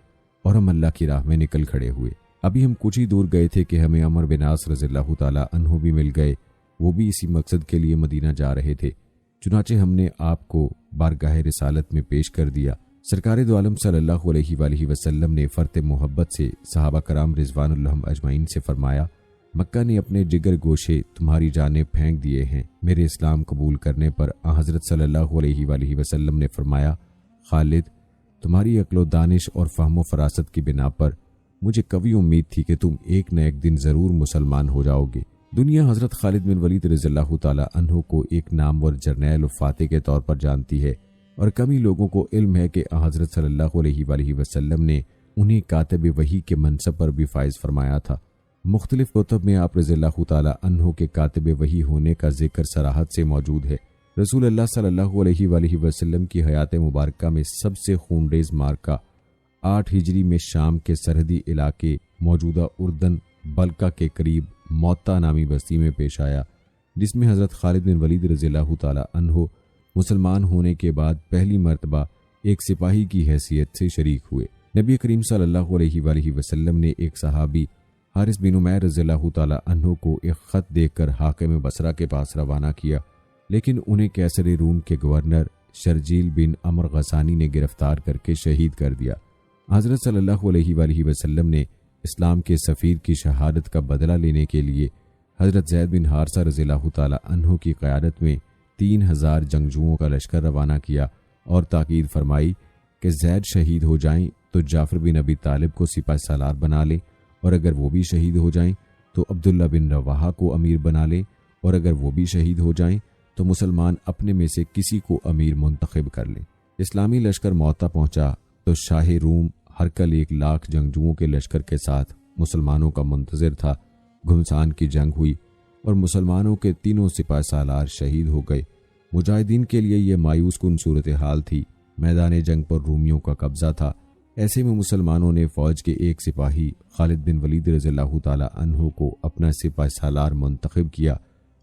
اور ہم اللہ کی راہ میں نکل کھڑے ہوئے۔ ابھی ہم کچھ ہی دور گئے تھے کہ ہمیں عمر بن عاص رضی اللہ تعالیٰ عنہ بھی مل گئے۔ وہ بھی اسی مقصد کے لیے مدینہ جا رہے تھے۔ چنانچہ ہم نے آپ کو بارگاہ رسالت میں پیش کر دیا۔ سرکار دو عالم صلی اللہ علیہ وآلہ وسلم نے فرط محبت سے صحابہ کرام رضوان اللہ اجمعین سے فرمایا، مکہ نے اپنے جگر گوشے تمہاری جانب پھینک دیے ہیں۔ میرے اسلام قبول کرنے پر حضرت صلی اللہ علیہ وآلہ وسلم نے فرمایا، خالد، تمہاری عقل و دانش اور فہم و فراست کی بنا پر مجھے کبھی امید تھی کہ تم ایک نہ ایک دن ضرور مسلمان ہو جاؤ گے۔ دنیا حضرت خالد بن ولید رضی اللہ تعالیٰ عنہ کو ایک نامور جرنیل و فاتح کے طور پر جانتی ہے، اور کم ہی لوگوں کو علم ہے کہ حضرت صلی اللہ علیہ وآلہ وسلم نے انہیں کاتب وحی کے منصب پر بھی فائز فرمایا تھا۔ مختلف کتب میں آپ رضی اللہ تعالیٰ عنہ کے کاتب وحی ہونے کا ذکر صراحت سے موجود ہے۔ رسول اللہ صلی اللہ علیہ وآلہ وسلم کی حیات مبارکہ میں سب سے خونریز معرکہ 8 ہجری میں شام کے سرحدی علاقے موجودہ اردن بلقا کے قریب موتا نامی بستی میں پیش آیا، جس میں حضرت خالد بن ولید رضی اللہ تعالیٰ عنہ مسلمان ہونے کے بعد پہلی مرتبہ ایک سپاہی کی حیثیت سے شریک ہوئے۔ نبی کریم صلی اللہ علیہ وآلہ وسلم نے ایک صحابی حارث بن عمیر رضی اللہ تعالیٰ عنہ کو ایک خط دے کر حاکم بصرہ کے پاس روانہ کیا، لیکن انہیں کیسر روم کے گورنر شرجیل بن عمر غسانی نے گرفتار کر کے شہید کر دیا۔ حضرت صلی اللہ علیہ وآلہ وسلم نے اسلام کے سفیر کی شہادت کا بدلہ لینے کے لیے حضرت زید بن حارثہ رضی اللہ تعالیٰ عنہ کی قیادت میں 3000 جنگجوؤں کا لشکر روانہ کیا اور تاکید فرمائی کہ زید شہید ہو جائیں تو جعفر بن ابی طالب کو سپہ سالار بنا لیں، اور اگر وہ بھی شہید ہو جائیں تو عبداللہ بن رواحہ کو امیر بنا لیں، اور اگر وہ بھی شہید ہو جائیں تو مسلمان اپنے میں سے کسی کو امیر منتخب کر لیں۔ اسلامی لشکر موتا پہنچا تو شاہ روم ہرکل 1,00,000 جنگجوؤں کے لشکر کے ساتھ مسلمانوں کا منتظر تھا۔ گھمسان کی جنگ ہوئی اور مسلمانوں کے 3 سپہ سالار شہید ہو گئے۔ مجاہدین کے لیے یہ مایوس کن صورتحال تھی۔ میدان جنگ پر رومیوں کا قبضہ تھا۔ ایسے میں مسلمانوں نے فوج کے ایک سپاہی خالد بن ولید رضی اللہ تعالیٰ عنہ کو اپنا سپہ سالار منتخب کیا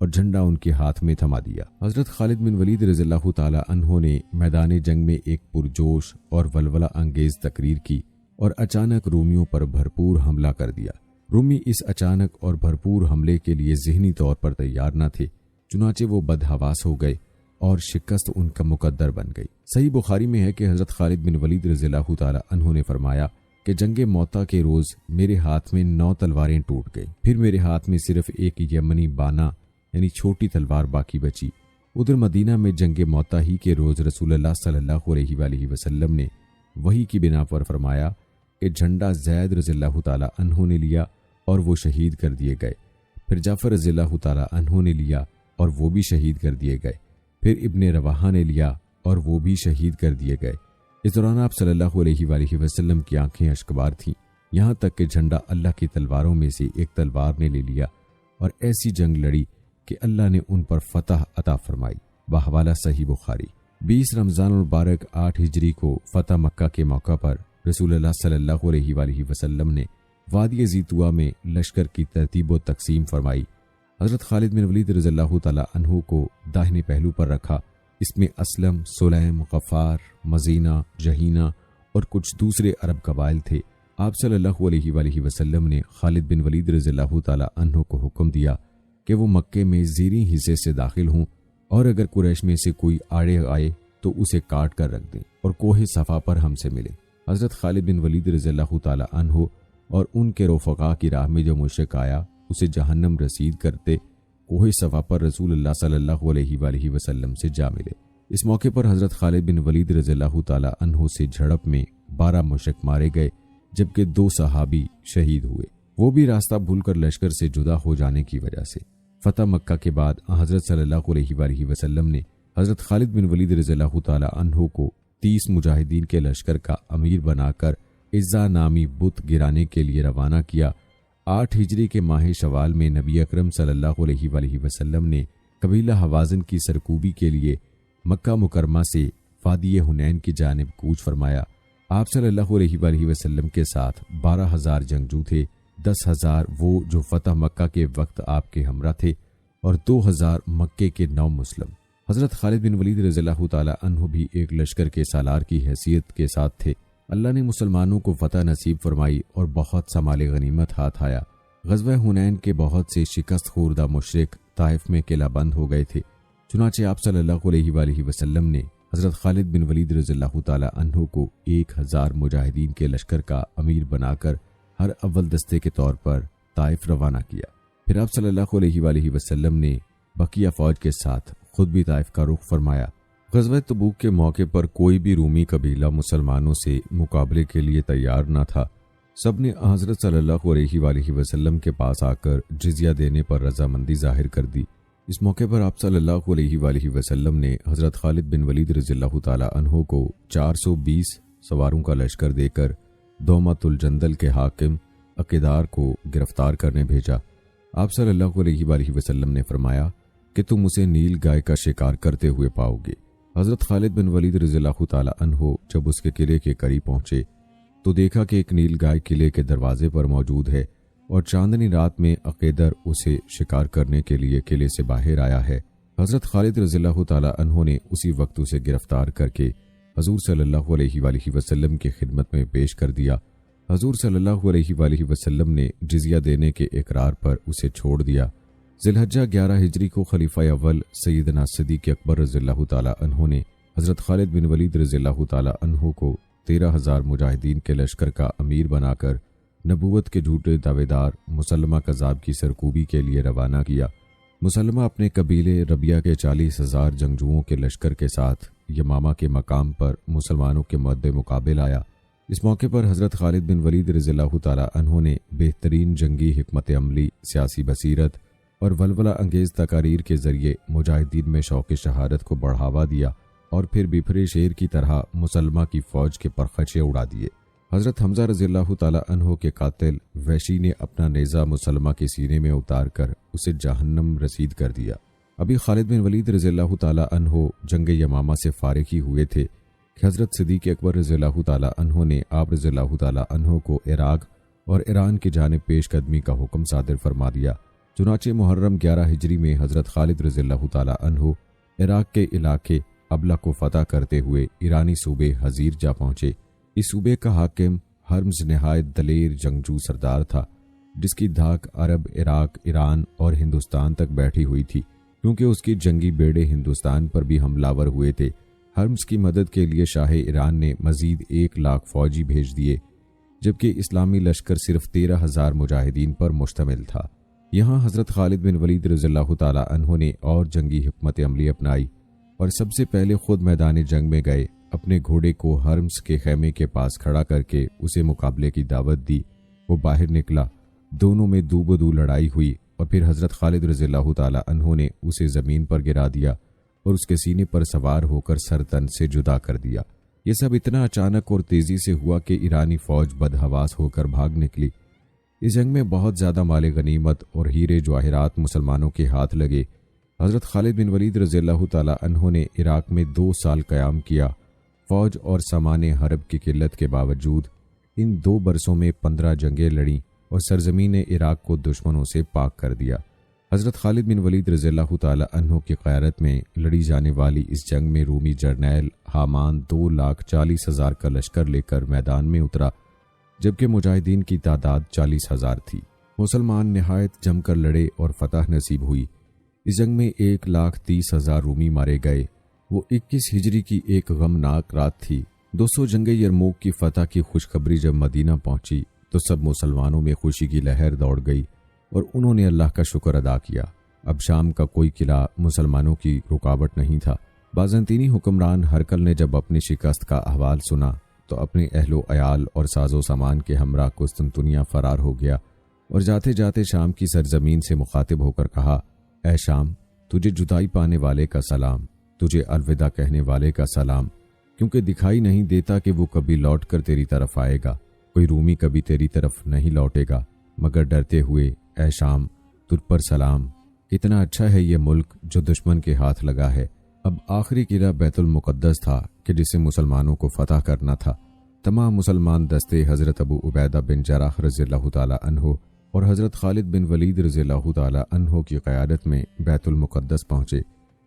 اور جھنڈا ان کے ہاتھ میں تھما دیا۔ حضرت خالد بن ولید رضی اللہ تعالیٰ عنہ نے میدان جنگ میں ایک پرجوش اور ولولہ انگیز تقریر کی اور اچانک رومیوں پر بھرپور حملہ کر دیا۔ رومی اس اچانک اور بھرپور حملے کے لیے ذہنی طور پر تیار نہ تھے، چنانچہ وہ بدحواس ہو گئے اور شکست ان کا مقدر بن گئی۔ صحیح بخاری میں ہے کہ حضرت خالد بن ولید رضی اللہ تعالیٰ عنہ نے فرمایا کہ جنگ موتا کے روز میرے ہاتھ میں 9 تلواریں ٹوٹ گئیں، پھر میرے ہاتھ میں صرف ایک یمنی بانا یعنی چھوٹی تلوار باقی بچی۔ ادھر مدینہ میں جنگ موتا ہی کے روز رسول اللہ صلی اللہ علیہ وآلہ وسلم نے وحی کی بنا پر فرمایا کہ جھنڈا زید رضی اللہ تعالیٰ عنہ نے لیا اور وہ شہید کر دیے گئے، پھر جعفر رضی اللہ تعالیٰ عنہ نے لیا اور وہ بھی شہید کر دیے گئے، پھر ابن رواحہ نے لیا اور وہ بھی شہید کر دیے گئے۔ اس دوران آپ صلی اللہ علیہ وآلہ وسلم کی آنکھیں اشکبار تھیں، یہاں تک کہ جھنڈا اللہ کی تلواروں میں سے ایک تلوار نے لے لیا اور ایسی جنگ لڑی کہ اللہ نے ان پر فتح عطا فرمائی۔ بحوالہ صحیح بخاری۔ 20 رمضان المبارک 8 ہجری کو فتح مکہ کے موقع پر رسول اللہ صلی اللہ علیہ وآلہ وسلم نے وادی زیتوا میں لشکر کی ترتیب و تقسیم فرمائی۔ حضرت خالد بن ولید رضی اللہ تعالیٰ عنہ کو داہنے پہلو پر رکھا۔ اس میں اسلم، سلیم، غفار، مزینہ، جہینہ اور کچھ دوسرے عرب قبائل تھے۔ آپ صلی اللہ علیہ وآلہ وسلم نے خالد بن ولید رضی اللہ تعالیٰ عنہ کو حکم دیا کہ وہ مکے میں زیریں حصے سے داخل ہوں، اور اگر قریش میں سے کوئی آڑے آئے تو اسے کاٹ کر رکھ دیں اور کوہ صفا پر ہم سے ملے۔ حضرت خالد بن ولید رضی اللہ تعالیٰ عنہ اور ان کے رفقا کی راہ میں جو مشرک آیا اسے جہنم رسید کرتے کوہ صفا پر رسول اللہ صلی اللہ علیہ وآلہ وسلم سے جا ملے۔ اس موقع پر حضرت خالد بن ولید رضی اللہ تعالیٰ عنہ سے جھڑپ میں 12 مشرک مارے گئے، جبکہ 2 صحابی شہید ہوئے، وہ بھی راستہ بھول کر لشکر سے جدا ہو جانے کی وجہ سے۔ فتح مکہ کے بعد حضرت صلی اللہ علیہ وآلہ وسلم نے حضرت خالد بن ولید رضی اللہ تعالیٰ عنہ کو 30 مجاہدین کے لشکر کا امیر بنا کر عزا نامی بت گرانے کے لیے روانہ کیا۔ 8 ہجری کے ماہ شوال میں نبی اکرم صلی اللہ علیہ وآلہ وسلم نے قبیلہ حوازن کی سرکوبی کے لیے مکہ مکرمہ سے وادی حنین کی جانب کوچ فرمایا۔ آپ صلی اللہ علیہ وآلہ وسلم کے ساتھ 12,000 جنگجو تھے، 10,000 وہ جو فتح مکہ کے وقت آپ کے ہمراہ تھے اور 2,000 مکے کے 9 مسلم۔ حضرت خالد بن ولید رضی اللہ تعالی عنہ بھی ایک لشکر کے سالار کی حیثیت کے ساتھ تھے۔ اللہ نے مسلمانوں کو فتح نصیب فرمائی اور بہت سا مال غنیمت ہاتھ آیا۔ غزوہ حنین کے بہت سے شکست خوردہ مشرک طائف میں قلعہ بند ہو گئے تھے، چنانچہ آپ صلی اللہ علیہ وآلہ وسلم نے حضرت خالد بن ولید رضی اللہ تعالی عنہ کو 1,000 مجاہدین کے لشکر کا امیر بنا کر ہر اول دستے کے طور پر طائف روانہ کیا۔ پھر آپ صلی اللہ علیہ وآلہ وسلم نے بقیہ فوج کے ساتھ خود بھی طائف کا رخ فرمایا۔ غزوہ تبوک کے موقع پر کوئی بھی رومی قبیلہ مسلمانوں سے مقابلے کے لیے تیار نہ تھا۔ سب نے حضرت صلی اللہ علیہ وآلہ وسلم کے پاس آ کر جزیہ دینے پر رضامندی ظاہر کر دی۔ اس موقع پر آپ صلی اللہ علیہ وآلہ وسلم نے حضرت خالد بن ولید رضی اللہ تعالی عنہ کو 420 سواروں کا لشکر دے کر دومۃ الجندل کے حاکم عقیدار کو گرفتار کرنے بھیجا۔ آپ صلی اللہ علیہ وآلہ وسلم نے فرمایا کہ تم اسے نیل گائے کا شکار کرتے ہوئے پاؤ گے۔ حضرت خالد بن ولید رضی اللہ تعالی عنہ جب اس کے قلعے کے قریب پہنچے تو دیکھا کہ ایک نیل گائے قلعے کے دروازے پر موجود ہے اور چاندنی رات میں عقیدر اسے شکار کرنے کے لیے قلعے سے باہر آیا ہے۔ حضرت خالد رضی اللہ تعالی عنہ نے اسی وقت اسے گرفتار کر کے حضور صلی اللہ علیہ وآلہ وسلم کی خدمت میں پیش کر دیا۔ حضور صلی اللہ علیہ وآلہ وسلم نے جزیہ دینے کے اقرار پر اسے چھوڑ دیا۔ ذی الحجہ 11 ہجری کو خلیفہ اول سیدنا صدیق اکبر رضی اللہ تعالی عنہ نے حضرت خالد بن ولید رضی اللہ تعالی عنہ کو 13,000 مجاہدین کے لشکر کا امیر بنا کر نبوت کے جھوٹے دعوے دار مسلمہ کذاب کی سرکوبی کے لیے روانہ کیا۔ مسلمہ اپنے قبیلے ربیہ کے 40,000 جنگجوؤں کے لشکر کے ساتھ یمامہ کے مقام پر مسلمانوں کے مد مقابل آیا۔ اس موقع پر حضرت خالد بن ولید رضی اللہ تعالی عنہ نے بہترین جنگی حکمت عملی، سیاسی بصیرت اور ولولہ انگیز تقاریر کے ذریعے مجاہدین میں شوق شہادت کو بڑھاوا دیا اور پھر بپھرے شیر کی طرح مسلمہ کی فوج کے پرخچے اڑا دیے۔ حضرت حمزہ رضی اللہ تعالی عنہ کے قاتل وحشی نے اپنا نیزہ مسلمہ کے سینے میں اتار کر اسے جہنم رسید کر دیا۔ ابھی خالد بن ولید رضی اللہ تعالی عنہ جنگ یمامہ سے فارغ ہی ہوئے تھے کہ حضرت صدیق اکبر رضی اللہ تعالی عنہ نے آپ رضی اللہ تعالی عنہ کو عراق اور ایران کی جانب پیش قدمی کا حکم صادر فرما دیا۔ چنانچہ محرم 11 ہجری میں حضرت خالد رضی اللہ تعالی عنہ عراق کے علاقے ابلہ کو فتح کرتے ہوئے ایرانی صوبے حضیر جا پہنچے۔ اس صوبے کا حاکم ہرمز نہایت دلیر جنگجو سردار تھا، جس کی دھاک عرب، عراق، ایران اور ہندوستان تک بیٹھی ہوئی تھی، کیونکہ اس کی جنگی بیڑے ہندوستان پر بھی حملہ ور ہوئے تھے۔ ہرمز کی مدد کے لیے شاہ ایران نے مزید 1,00,000 فوجی بھیج دیے، جبکہ اسلامی لشکر صرف 13,000 مجاہدین پر مشتمل تھا۔ یہاں حضرت خالد بن ولید رضی اللہ تعالی عنہ نے اور جنگی حکمت عملی اپنائی اور سب سے پہلے خود میدان جنگ میں گئے، اپنے گھوڑے کو ہرمز کے خیمے کے پاس کھڑا کر کے اسے مقابلے کی دعوت دی۔ وہ باہر نکلا، دونوں میں دو بدو لڑائی ہوئی اور پھر حضرت خالد رضی اللہ تعالی عنہ نے اسے زمین پر گرا دیا اور اس کے سینے پر سوار ہو کر سر تن سے جدا کر دیا۔ یہ سب اتنا اچانک اور تیزی سے ہوا کہ ایرانی فوج بدحواس ہو کر بھاگ نکلی۔ اس جنگ میں بہت زیادہ مال غنیمت اور ہیرے جواہرات مسلمانوں کے ہاتھ لگے۔ حضرت خالد بن ولید رضی اللہ تعالی عنہ نے عراق میں 2 سال قیام کیا۔ فوج اور سامان حرب کی قلت کے باوجود ان 2 برسوں میں 15 جنگیں لڑیں اور سرزمین عراق کو دشمنوں سے پاک کر دیا۔ حضرت خالد بن ولید رضی اللہ تعالی عنہ کی قیادت میں لڑی جانے والی اس جنگ میں رومی جرنیل حامان 2,40,000 کا لشکر لے کر میدان میں اترا، جبکہ مجاہدین کی تعداد 40,000 تھی۔ مسلمان نہایت جم کر لڑے اور فتح نصیب ہوئی۔ اس جنگ میں 1,30,000 رومی مارے گئے۔ وہ 21 ہجری کی ایک غمناک رات تھی۔ 200 جنگ یرموک کی فتح کی خوشخبری جب مدینہ پہنچی تو سب مسلمانوں میں خوشی کی لہر دوڑ گئی اور انہوں نے اللہ کا شکر ادا کیا۔ اب شام کا کوئی قلعہ مسلمانوں کی رکاوٹ نہیں تھا۔ بازنطینی حکمران ہرقل نے جب اپنی شکست کا احوال سنا تو اپنے اہل و عیال اور ساز و سامان کے ہمراہ قسطنطنیہ فرار ہو گیا اور جاتے جاتے شام کی سرزمین سے مخاطب ہو کر کہا، اے شام، تجھے جدائی پانے والے کا سلام، تجھے الوداع کہنے والے کا سلام، کیونکہ دکھائی نہیں دیتا کہ وہ کبھی لوٹ کر تیری طرف آئے گا۔ کوئی رومی کبھی تیری طرف نہیں لوٹے گا مگر ڈرتے ہوئے، اے شام تجھ پر سلام، کتنا اچھا ہے یہ ملک جو دشمن کے ہاتھ لگا ہے۔ اب آخری قلعہ بیت المقدس تھا کہ جسے مسلمانوں کو فتح کرنا تھا۔ تمام مسلمان دستے حضرت ابو عبیدہ بن جراح رضی اللہ تعالی عنہ اور حضرت خالد بن ولید رضی اللہ تعالی عنہ کی قیادت میں بیت المقدس پہنچے۔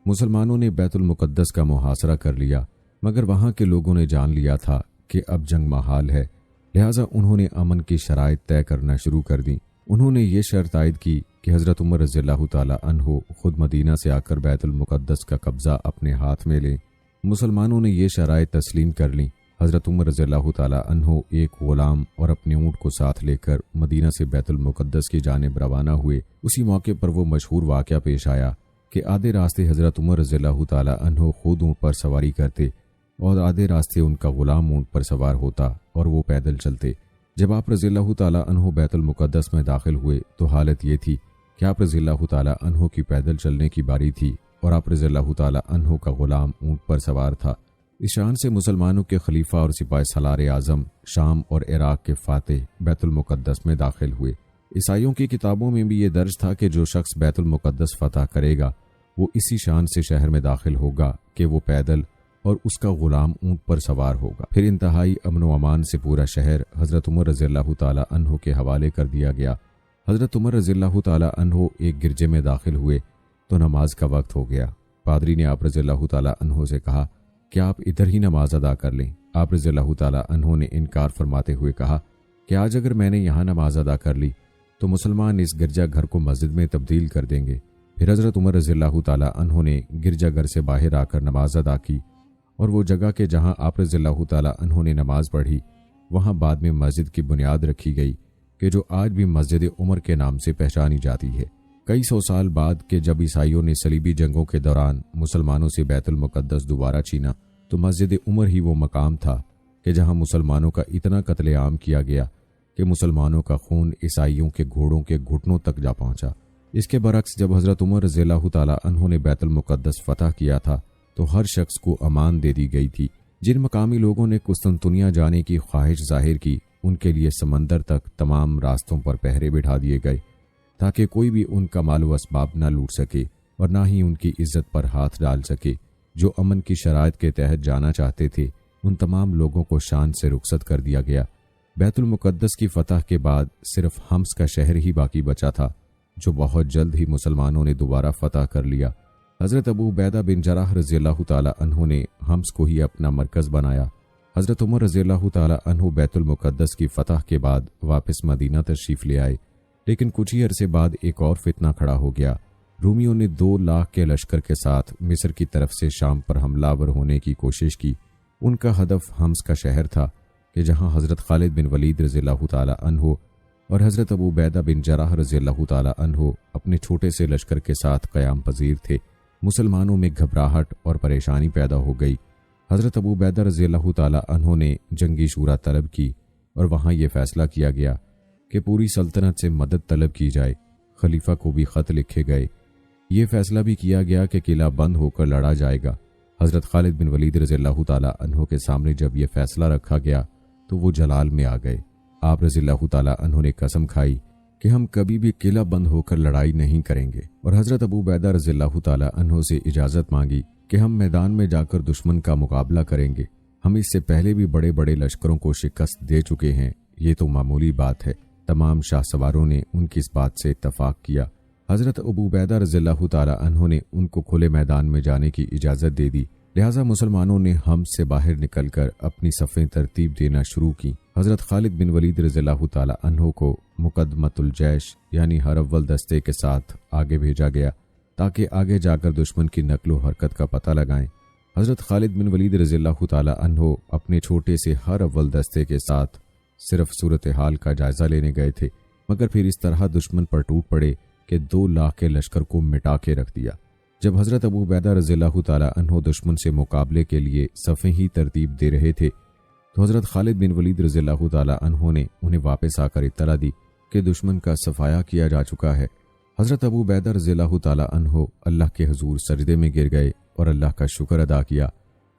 مسلمانوں نے بیت المقدس کا محاصرہ کر لیا، مگر وہاں کے لوگوں نے جان لیا تھا کہ اب جنگ محال ہے، لہٰذا انہوں نے امن کی شرائط طے کرنا شروع کر دیں۔ انہوں نے یہ شرط عائد کی کہ حضرت عمر رضی اللہ تعالی عنہ خود مدینہ سے آ کر بیت المقدس کا قبضہ اپنے ہاتھ میں لیں۔ مسلمانوں نے یہ شرائط تسلیم کر لیں۔ حضرت عمر رضی اللہ تعالی عنہ ایک غلام اور اپنے اونٹ کو ساتھ لے کر مدینہ سے بیت المقدس کی جانب روانہ ہوئے۔ اسی موقع پر وہ مشہور واقعہ پیش آیا کہ آدھے راستے حضرت عمر رضی اللہ تعالی عنہ خود اونٹ پر سواری کرتے اور آدھے راستے ان کا غلام اونٹ پر سوار ہوتا اور وہ پیدل چلتے۔ جب آپ رضی اللہ تعالی عنہ بیت المقدس میں داخل ہوئے تو حالت یہ تھی کہ آپ رضی اللہ تعالی عنہ کی پیدل چلنے کی باری تھی اور آپ رضی اللہ تعالی عنہ کا غلام اونٹ پر سوار تھا۔ اس شان سے مسلمانوں کے خلیفہ اور سپاہ سالار اعظم شام اور عراق کے فاتح بیت المقدس میں داخل ہوئے۔ عیسائیوں کی کتابوں میں بھی یہ درج تھا کہ جو شخص بیت المقدس فتح کرے گا وہ اسی شان سے شہر میں داخل ہوگا کہ وہ پیدل اور اس کا غلام اونٹ پر سوار ہوگا۔ پھر انتہائی امن و امان سے پورا شہر حضرت عمر رضی اللہ تعالی عنہ کے حوالے کر دیا گیا۔ حضرت عمر رضی اللہ تعالی عنہ ایک گرجے میں داخل ہوئے تو نماز کا وقت ہو گیا۔ پادری نے آپ رضی اللہ تعالی عنہ سے کہا کہ آپ ادھر ہی نماز ادا کر لیں۔ آپ رضی اللہ تعالی عنہ نے انکار فرماتے ہوئے کہا کہ آج اگر میں نے یہاں نماز ادا کر لی تو مسلمان اس گرجا گھر کو مسجد میں تبدیل کر دیں گے۔ پھر حضرت عمر رضی اللہ تعالی عنہ نے گرجا گھر سے باہر آ کر نماز ادا کی اور وہ جگہ کہ جہاں آپ رضی اللہ تعالی عنہ نے نماز پڑھی وہاں بعد میں مسجد کی بنیاد رکھی گئی کہ جو آج بھی مسجد عمر کے نام سے پہچانی جاتی ہے۔ کئی سو سال بعد کہ جب عیسائیوں نے صلیبی جنگوں کے دوران مسلمانوں سے بیت المقدس دوبارہ چھینا تو مسجد عمر ہی وہ مقام تھا کہ جہاں مسلمانوں کا اتنا قتل عام کیا گیا کہ مسلمانوں کا خون عیسائیوں کے گھوڑوں کے گھٹنوں تک جا پہنچا۔ اس کے برعکس جب حضرت عمر رضی اللہ تعالی عنہ نے بیت المقدس فتح کیا تھا تو ہر شخص کو امان دے دی گئی تھی۔ جن مقامی لوگوں نے قسطنطنیہ جانے کی خواہش ظاہر کی ان کے لیے سمندر تک تمام راستوں پر پہرے بٹھا دیے گئے تاکہ کوئی بھی ان کا مال و اسباب نہ لوٹ سکے اور نہ ہی ان کی عزت پر ہاتھ ڈال سکے۔ جو امن کی شرائط کے تحت جانا چاہتے تھے ان تمام لوگوں کو شان سے رخصت کر دیا گیا۔ بیت المقدس کی فتح کے بعد صرف حمص کا شہر ہی باقی بچا تھا جو بہت جلد ہی مسلمانوں نے دوبارہ فتح کر لیا۔ حضرت ابو عبیدہ بن جراح رضی اللہ تعالی عنہ نے حمص کو ہی اپنا مرکز بنایا۔ حضرت عمر رضی اللہ تعالی عنہ بیت المقدس کی فتح کے بعد واپس مدینہ تشریف لے آئے، لیکن کچھ ہی عرصے بعد ایک اور فتنہ کھڑا ہو گیا۔ رومیوں نے 2 لاکھ کے لشکر کے ساتھ مصر کی طرف سے شام پر حملہ آور ہونے کی کوشش کی۔ ان کا ہدف حمص کا شہر تھا کہ جہاں حضرت خالد بن ولید رضی اللہ تعالی عنہ اور حضرت ابو عبیدہ بن جراح رضی اللہ تعالی عنہ اپنے چھوٹے سے لشکر کے ساتھ قیام پذیر تھے۔ مسلمانوں میں گھبراہٹ اور پریشانی پیدا ہو گئی۔ حضرت ابو عبیدہ رضی اللہ تعالی عنہ نے جنگی شورا طلب کی اور وہاں یہ فیصلہ کیا گیا کہ پوری سلطنت سے مدد طلب کی جائے۔ خلیفہ کو بھی خط لکھے گئے۔ یہ فیصلہ بھی کیا گیا کہ قلعہ بند ہو کر لڑا جائے گا۔ حضرت خالد بن ولید رضی اللہ تعالی عنہ کے سامنے جب یہ فیصلہ رکھا گیا تو وہ جلال میں آ گئے۔ آپ رضی اللہ تعالی عنہ نے قسم کھائی کہ ہم کبھی بھی قلعہ بند ہو کر لڑائی نہیں کریں گے، اور حضرت ابو عبیدہ رضی اللہ تعالی عنہ سے اجازت مانگی کہ ہم میدان میں جا کر دشمن کا مقابلہ کریں گے۔ ہم اس سے پہلے بھی بڑے بڑے لشکروں کو شکست دے چکے ہیں، یہ تو معمولی بات ہے۔ تمام شاہ سواروں نے ان کی اس بات سے اتفاق کیا۔ حضرت ابو عبیدہ رضی اللہ تعالی عنہ نے ان کو کھلے میدان میں جانے کی اجازت دے دی، لہٰذا مسلمانوں نے حمص سے باہر نکل کر اپنی صفیں ترتیب دینا شروع کی۔ حضرت خالد بن ولید رضی اللہ تعالی عنہ کو مقدمۃ الجیش یعنی ہر اول دستے کے ساتھ آگے بھیجا گیا تاکہ آگے جا کر دشمن کی نقل و حرکت کا پتہ لگائیں۔ حضرت خالد بن ولید رضی اللہ تعالی عنہ اپنے چھوٹے سے ہر اول دستے کے ساتھ صرف صورتحال کا جائزہ لینے گئے تھے، مگر پھر اس طرح دشمن پر ٹوٹ پڑے کہ 2 لاکھ کے لشکر کو مٹا کے رکھ دیا۔ جب حضرت ابو عبیدہ رضی اللہ تعالی عنہ دشمن سے مقابلے کے لیے صفیں ہی ترتیب دے رہے تھے تو حضرت خالد بن ولید رضی اللہ تعالی عنہ نے انہیں واپس آ کر اطلاع دی کہ دشمن کا صفایا کیا جا چکا ہے۔ حضرت ابو عبیدہ رضی اللہ تعالی عنہ اللہ کے حضور سجدے میں گر گئے اور اللہ کا شکر ادا کیا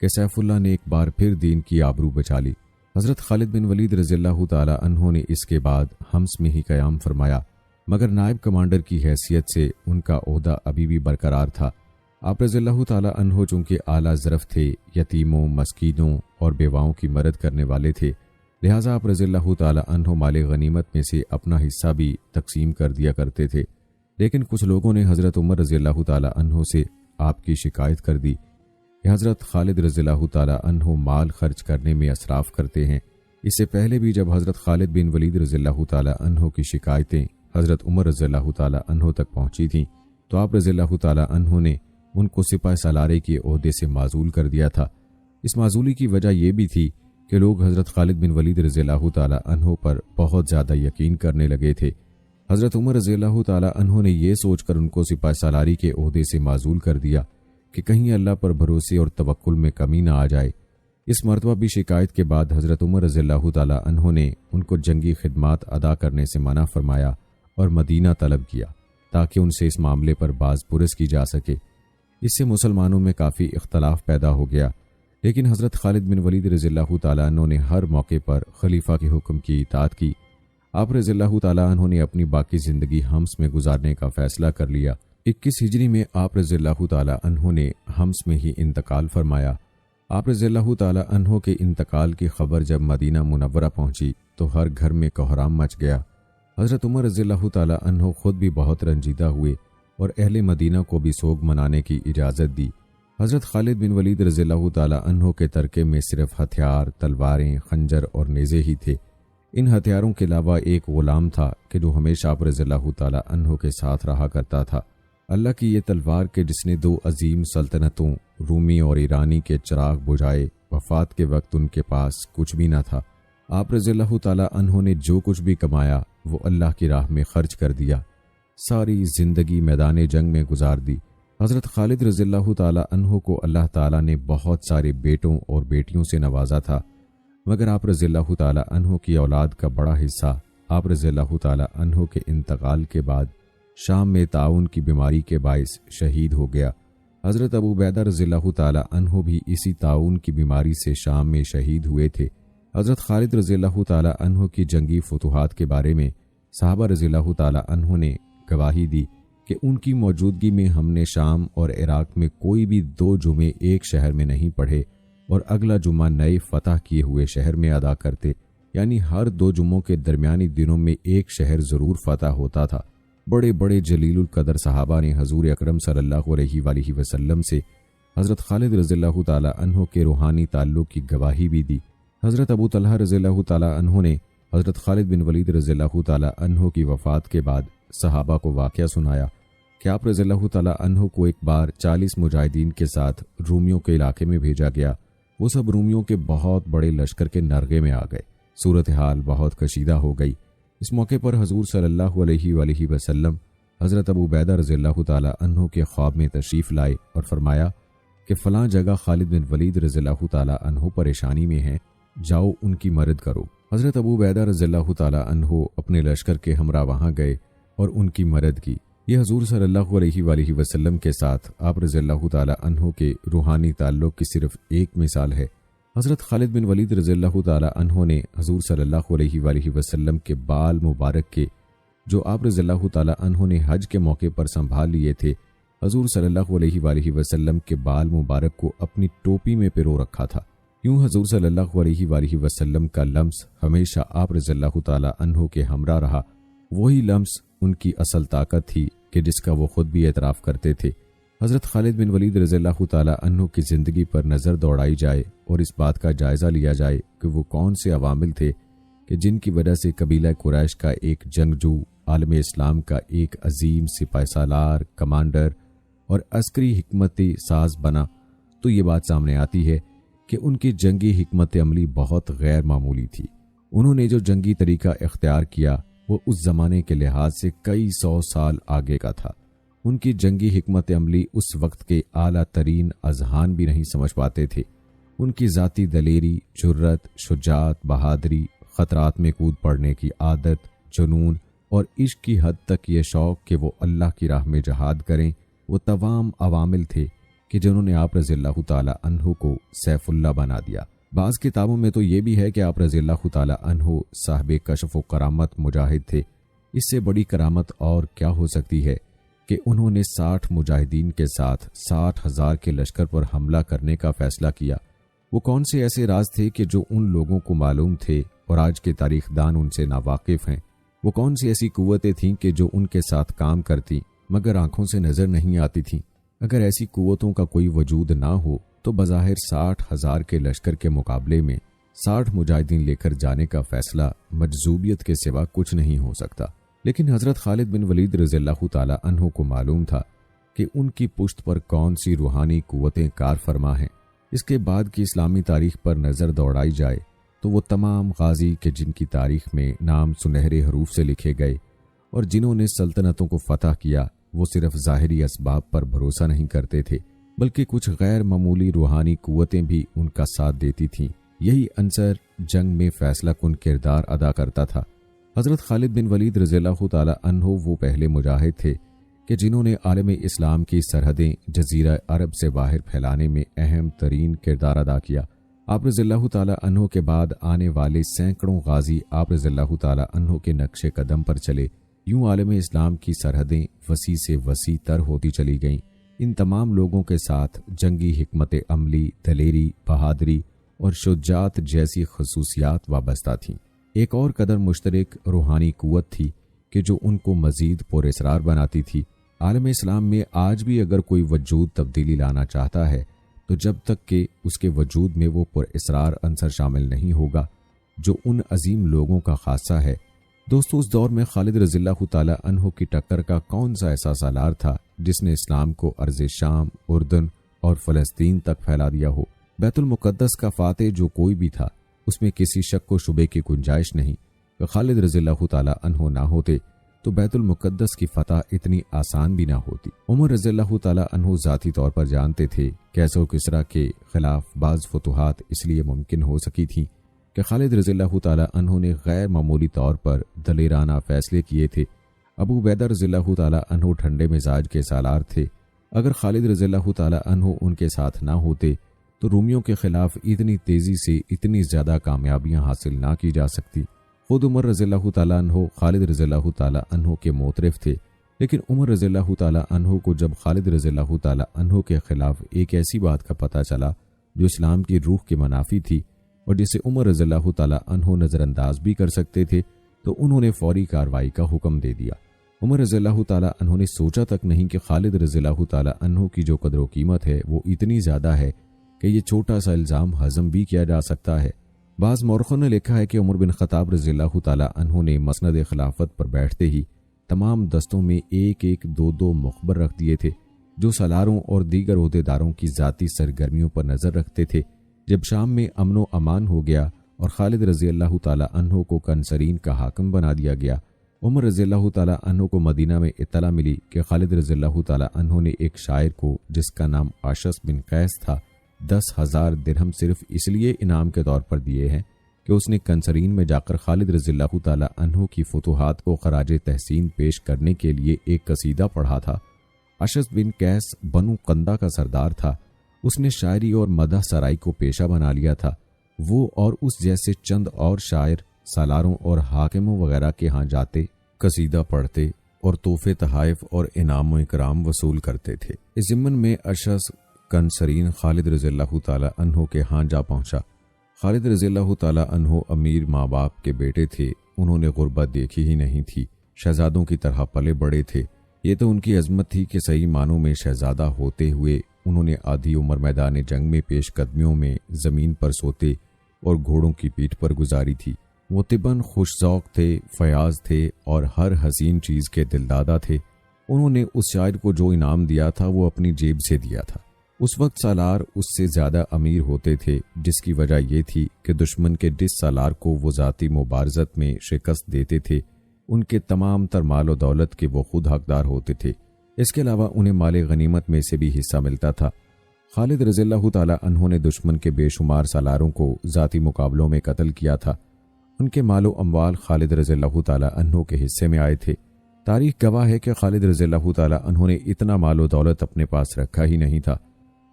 کہ سیف اللہ نے ایک بار پھر دین کی آبرو بچا لی۔ حضرت خالد بن ولید رضی اللہ تعالی عنہ نے اس کے بعد حمص میں ہی قیام فرمایا، مگر نائب کمانڈر کی حیثیت سے ان کا عہدہ ابھی بھی برقرار تھا۔ آپ رضی اللہ تعالی عنہ چونکہ اعلیٰ ظرف تھے، یتیموں، مسکینوں اور بیواؤں کی مدد کرنے والے تھے، لہٰذا آپ رضی اللہ تعالی عنہ مال غنیمت میں سے اپنا حصہ بھی تقسیم کر دیا کرتے تھے۔ لیکن کچھ لوگوں نے حضرت عمر رضی اللہ تعالی عنہ سے آپ کی شکایت کر دی کہ حضرت خالد رضی اللہ تعالی عنہ مال خرچ کرنے میں اسراف کرتے ہیں۔ اس سے پہلے بھی جب حضرت خالد بن ولید رضی اللہ تعالی عنہ کی شکایتیں حضرت عمر رضی اللہ تعالی عنہ تک پہنچی تھیں تو آپ رضی اللہ تعالی عنہ نے ان کو سپہ سالارے کے عہدے سے معزول کر دیا تھا۔ اس معزولی کی وجہ یہ بھی تھی کہ لوگ حضرت خالد بن ولید رضی اللہ تعالی عنہ پر بہت زیادہ یقین کرنے لگے تھے۔ حضرت عمر رضی اللہ تعالی عنہ نے یہ سوچ کر ان کو سپہ سالاری کے عہدے سے معزول کر دیا کہ کہیں اللہ پر بھروسے اور توکل میں کمی نہ آ جائے۔ اس مرتبہ بھی شکایت کے بعد حضرت عمر رضی اللہ تعالی عنہ نے ان کو جنگی خدمات ادا کرنے سے منع فرمایا اور مدینہ طلب کیا تاکہ ان سے اس معاملے پر باز پرس کی جا سکے۔ اس سے مسلمانوں میں کافی اختلاف پیدا ہو گیا، لیکن حضرت خالد بن ولید رضی اللہ تعالی عنہ نے ہر موقع پر خلیفہ کے حکم کی اطاعت کی۔ آپ رضی اللہ تعالی عنہ نے اپنی باقی زندگی حمص میں گزارنے کا فیصلہ کر لیا۔ 21 ہجری میں آپ رضی اللہ تعالی عنہ نے حمص میں ہی انتقال فرمایا۔ آپ رضی اللہ تعالی عنہ کے انتقال کی خبر جب مدینہ منورہ پہنچی تو ہر گھر میں کوہرام مچ گیا۔ حضرت عمر رضی اللہ تعالی عنہ خود بھی بہت رنجیدہ ہوئے اور اہل مدینہ کو بھی سوگ منانے کی اجازت دی۔ حضرت خالد بن ولید رضی اللہ تعالی عنہ کے ترکے میں صرف ہتھیار، تلواریں، خنجر اور نیزے ہی تھے۔ ان ہتھیاروں کے علاوہ ایک غلام تھا کہ جو ہمیشہ آپ رضی اللہ تعالی عنہ کے ساتھ رہا کرتا تھا۔ اللہ کی یہ تلوار کہ جس نے 2 عظیم سلطنتوں رومی اور ایرانی کے چراغ بجھائے، وفات کے وقت ان کے پاس کچھ بھی نہ تھا۔ آپ رضی اللہ تعالی عنہ نے جو کچھ بھی کمایا وہ اللہ کی راہ میں خرچ کر دیا، ساری زندگی میدان جنگ میں گزار دی۔ حضرت خالد رضی اللہ تعالی عنہ کو اللہ تعالی نے بہت سارے بیٹوں اور بیٹیوں سے نوازا تھا، مگر آپ رضی اللہ تعالی عنہ کی اولاد کا بڑا حصہ آپ رضی اللہ تعالی عنہ کے انتقال کے بعد شام میں طاعون کی بیماری کے باعث شہید ہو گیا۔ حضرت ابو عبیدہ رضی اللہ تعالی عنہ بھی اسی طاعون کی بیماری سے شام میں شہید ہوئے تھے۔ حضرت خالد رضی اللہ تعالی عنہ کی جنگی فتوحات کے بارے میں صحابہ رضی اللہ تعالی عنہ نے گواہی دی کہ ان کی موجودگی میں ہم نے شام اور عراق میں کوئی بھی 2 جمعے ایک شہر میں نہیں پڑھے اور اگلا جمعہ نئے فتح کیے ہوئے شہر میں ادا کرتے، یعنی ہر 2 جمعوں کے درمیانی دنوں میں ایک شہر ضرور فتح ہوتا تھا۔ بڑے بڑے جلیل القدر صحابہ نے حضور اکرم صلی اللہ علیہ وآلہ وسلم سے حضرت خالد رضی اللہ تعالی عنہ کے روحانی تعلق کی گواہی بھی دی۔ حضرت ابو طلحہ رضی اللہ تعالی عنہ نے حضرت خالد بن ولید رضی اللہ تعالی عنہ کی وفات کے بعد صحابہ کو واقعہ سنایا کہ آپ رضی اللہ تعالی عنہ کو ایک بار 40 مجاہدین کے ساتھ رومیوں کے علاقے میں بھیجا گیا۔ وہ سب رومیوں کے بہت بڑے لشکر کے نرغے میں آ گئے۔ صورتحال بہت کشیدہ ہو گئی۔ اس موقع پر حضور صلی اللہ علیہ وآلہ وسلم حضرت ابو عبیدہ رضی اللہ تعالی عنہ کے خواب میں تشریف لائے اور فرمایا کہ فلاں جگہ خالد بن ولید رضی اللہ تعالی عنہ پریشانی میں ہیں، جاؤ ان کی مدد کرو۔ حضرت ابو عبیدہ رضی اللہ تعالی عنہ اپنے لشکر کے ہمراہ وہاں گئے اور ان کی مدد کی۔ یہ حضور صلی اللہ علیہ وآلہ وسلم کے ساتھ آپ رضی اللہ تعالی عنہ کے روحانی تعلق کی صرف ایک مثال ہے۔ حضرت خالد بن ولید رضی اللہ تعالی عنہ نے حضور صلی اللہ علیہ وآلہ وسلم کے بال مبارک کے جو آپ رضی اللہ تعالی عنہ نے حج کے موقع پر سنبھال لیے تھے، حضور صلی اللہ علیہ وآلہ وسلم کے بال مبارک کو اپنی ٹوپی میں پرو رکھا تھا۔ یوں حضور صلی اللہ علیہ وآلہ وسلم کا لمس ہمیشہ آپ رضی اللہ تعالی عنہ کے ہمراہ رہا۔ وہی لمس ان کی اصل طاقت تھی کہ جس کا وہ خود بھی اعتراف کرتے تھے۔ حضرت خالد بن ولید رضی اللہ تعالی عنہ کی زندگی پر نظر دوڑائی جائے اور اس بات کا جائزہ لیا جائے کہ وہ کون سے عوامل تھے کہ جن کی وجہ سے قبیلہ قریش کا ایک جنگجو عالم اسلام کا ایک عظیم سپہ سالار، کمانڈر اور عسکری حکمت ساز بنا، تو یہ بات سامنے آتی ہے کہ ان کی جنگی حکمت عملی بہت غیر معمولی تھی۔ انہوں نے جو جنگی طریقہ اختیار کیا وہ اس زمانے کے لحاظ سے کئی 100 سال آگے کا تھا۔ ان کی جنگی حکمت عملی اس وقت کے اعلیٰ ترین اذہان بھی نہیں سمجھ پاتے تھے۔ ان کی ذاتی دلیری، جرت، شجاعت، بہادری، خطرات میں کود پڑنے کی عادت، جنون اور عشق کی حد تک یہ شوق کہ وہ اللہ کی راہ میں جہاد کریں، وہ تمام عوامل تھے کہ جنہوں نے آپ رضی اللہ تعالی عنہ کو سیف اللہ بنا دیا۔ بعض کتابوں میں تو یہ بھی ہے کہ آپ رضی اللہ تعالی عنہ صاحب کشف و کرامت مجاہد تھے۔ اس سے بڑی کرامت اور کیا ہو سکتی ہے کہ انہوں نے 60 مجاہدین کے ساتھ 60,000 کے لشکر پر حملہ کرنے کا فیصلہ کیا۔ وہ کون سے ایسے راز تھے کہ جو ان لوگوں کو معلوم تھے اور آج کے تاریخ دان ان سے ناواقف ہیں؟ وہ کون سی ایسی قوتیں تھیں کہ جو ان کے ساتھ کام کرتی مگر آنکھوں سے نظر نہیں آتی تھیں؟ اگر ایسی قوتوں کا کوئی وجود نہ ہو تو بظاہر 60,000 کے لشکر کے مقابلے میں 60 مجاہدین لے کر جانے کا فیصلہ مجذوبیت کے سوا کچھ نہیں ہو سکتا۔ لیکن حضرت خالد بن ولید رضی اللہ تعالی عنہ کو معلوم تھا کہ ان کی پشت پر کون سی روحانی قوتیں کار فرما ہیں۔ اس کے بعد کی اسلامی تاریخ پر نظر دوڑائی جائے تو وہ تمام غازی کہ جن کی تاریخ میں نام سنہرے حروف سے لکھے گئے اور جنہوں نے سلطنتوں کو فتح کیا، وہ صرف ظاہری اسباب پر بھروسہ نہیں کرتے تھے بلکہ کچھ غیر معمولی روحانی قوتیں بھی ان کا ساتھ دیتی تھیں۔ یہی عنصر جنگ میں فیصلہ کن کردار ادا کرتا تھا۔ حضرت خالد بن ولید رضی اللہ تعالی عنہ وہ پہلے مجاہد تھے کہ جنہوں نے عالم اسلام کی سرحدیں جزیرہ عرب سے باہر پھیلانے میں اہم ترین کردار ادا کیا۔ آپ رضی اللہ تعالی عنہ کے بعد آنے والے سینکڑوں غازی آپ رضی اللہ تعالی عنہ کے نقش قدم پر چلے۔ یوں عالم اسلام کی سرحدیں وسیع سے وسیع تر ہوتی چلی گئیں۔ ان تمام لوگوں کے ساتھ جنگی حکمت عملی، دلیری، بہادری اور شجاعت جیسی خصوصیات وابستہ تھیں۔ ایک اور قدر مشترک روحانی قوت تھی کہ جو ان کو مزید پراسرار بناتی تھی۔ عالم اسلام میں آج بھی اگر کوئی وجود تبدیلی لانا چاہتا ہے تو جب تک کہ اس کے وجود میں وہ پراسرار عنصر شامل نہیں ہوگا جو ان عظیم لوگوں کا خاصہ ہے۔ دوستو، اس دور میں خالد رضی اللہ تعالی عنہ کی ٹکر کا کون سا ایسا سالار تھا جس نے اسلام کو ارض شام، اردن اور فلسطین تک پھیلا دیا ہو؟ بیت المقدس کا فاتح جو کوئی بھی تھا، اس میں کسی شک و شبے کی گنجائش نہیں کہ خالد رضی اللہ تعالی عنہ نہ ہوتے تو بیت المقدس کی فتح اتنی آسان بھی نہ ہوتی۔ عمر رضی اللہ تعالی عنہ ذاتی طور پر جانتے تھے کیسر و کسریٰ کے خلاف بعض فتوحات اس لیے ممکن ہو سکی تھیں کہ خالد رضی اللہ تعالی عنہ نے غیر معمولی طور پر دلیرانہ فیصلے کیے تھے۔ ابو عبیدہ رضی اللہ تعالی عنہ ٹھنڈے مزاج کے سالار تھے۔ اگر خالد رضی اللہ تعالی عنہ ان کے ساتھ نہ ہوتے تو رومیوں کے خلاف اتنی تیزی سے اتنی زیادہ کامیابیاں حاصل نہ کی جا سکتی۔ خود عمر رضی اللہ تعالی عنہ خالد رضی اللہ تعالی عنہ کے معترف تھے، لیکن عمر رضی اللہ تعالی عنہ کو جب خالد رضی اللہ تعالی عنہ کے خلاف ایک ایسی بات کا پتہ چلا جو اسلام کی روح کے منافی تھی اور جسے عمر رضی اللہ تعالی عنہ نظر انداز بھی کر سکتے تھے، تو انہوں نے فوری کارروائی کا حکم دے دیا۔ عمر رضی اللہ تعالی عنہ نے سوچا تک نہیں کہ خالد رضی اللہ تعالی عنہ کی جو قدر و قیمت ہے وہ اتنی زیادہ ہے کہ یہ چھوٹا سا الزام ہضم بھی کیا جا سکتا ہے۔ بعض مورخوں نے لکھا ہے کہ عمر بن خطاب رضی اللہ تعالی عنہ نے مسند خلافت پر بیٹھتے ہی تمام دستوں میں ایک ایک دو دو مخبر رکھ دیے تھے جو سالاروں اور دیگر عہدیداروں کی ذاتی سرگرمیوں پر نظر رکھتے تھے۔ جب شام میں امن و امان ہو گیا اور خالد رضی اللہ تعالی عنہ کو کنسرین کا حاکم بنا دیا گیا، عمر رضی اللہ تعالی عنہ کو مدینہ میں اطلاع ملی کہ خالد رضی اللہ تعالی عنہ نے ایک شاعر کو جس کا نام عاشس بن قیس تھا 10,000 درہم صرف اس لیے انعام کے طور پر دیے ہیں کہ اس نے کنسرین میں جا کر خالد رضی اللہ تعالی عنہ کی فتوحات کو خراج تحسین پیش کرنے کے لیے ایک قصیدہ پڑھا تھا۔ عاشس بن قیس بنو قندہ کا سردار تھا۔ اس نے شاعری اور مدح سرائی کو پیشہ بنا لیا تھا۔ وہ اور اس جیسے چند اور شاعر سالاروں اور حاکموں وغیرہ کے ہاں جاتے، قصیدہ پڑھتے اور تحفے تحائف اور انعام و اکرام وصول کرتے تھے۔ اس ضمن میں عاشس کنسرین خالد رضی اللہ تعالی عنہ کے ہاں جا پہنچا۔ خالد رضی اللہ تعالی عنہ امیر ماں باپ کے بیٹے تھے۔ انہوں نے غربت دیکھی ہی نہیں تھی، شہزادوں کی طرح پلے بڑے تھے۔ یہ تو ان کی عظمت تھی کہ صحیح معنوں میں شہزادہ ہوتے ہوئے انہوں نے آدھی عمر میدان جنگ میں پیش قدمیوں میں زمین پر سوتے اور گھوڑوں کی پیٹھ پر گزاری تھی۔ وہ طبعاً خوش ذوق تھے، فیاض تھے اور ہر حسین چیز کے دلدادہ تھے۔ انہوں نے اس شاعر کو جو انعام دیا تھا وہ اپنی جیب سے دیا تھا۔ اس وقت سالار اس سے زیادہ امیر ہوتے تھے، جس کی وجہ یہ تھی کہ دشمن کے جس سالار کو وہ ذاتی مبارزت میں شکست دیتے تھے ان کے تمام تر مال و دولت کے وہ خود حقدار ہوتے تھے۔ اس کے علاوہ انہیں مال غنیمت میں سے بھی حصہ ملتا تھا۔ خالد رضی اللہ تعالی عنہ نے دشمن کے بے شمار سالاروں کو ذاتی مقابلوں میں قتل کیا تھا۔ ان کے مال و اموال خالد رضی اللہ تعالی عنہ کے حصے میں آئے تھے۔ تاریخ گواہ ہے کہ خالد رضی اللہ تعالی عنہ نے اتنا مال و دولت اپنے پاس رکھا ہی نہیں تھا۔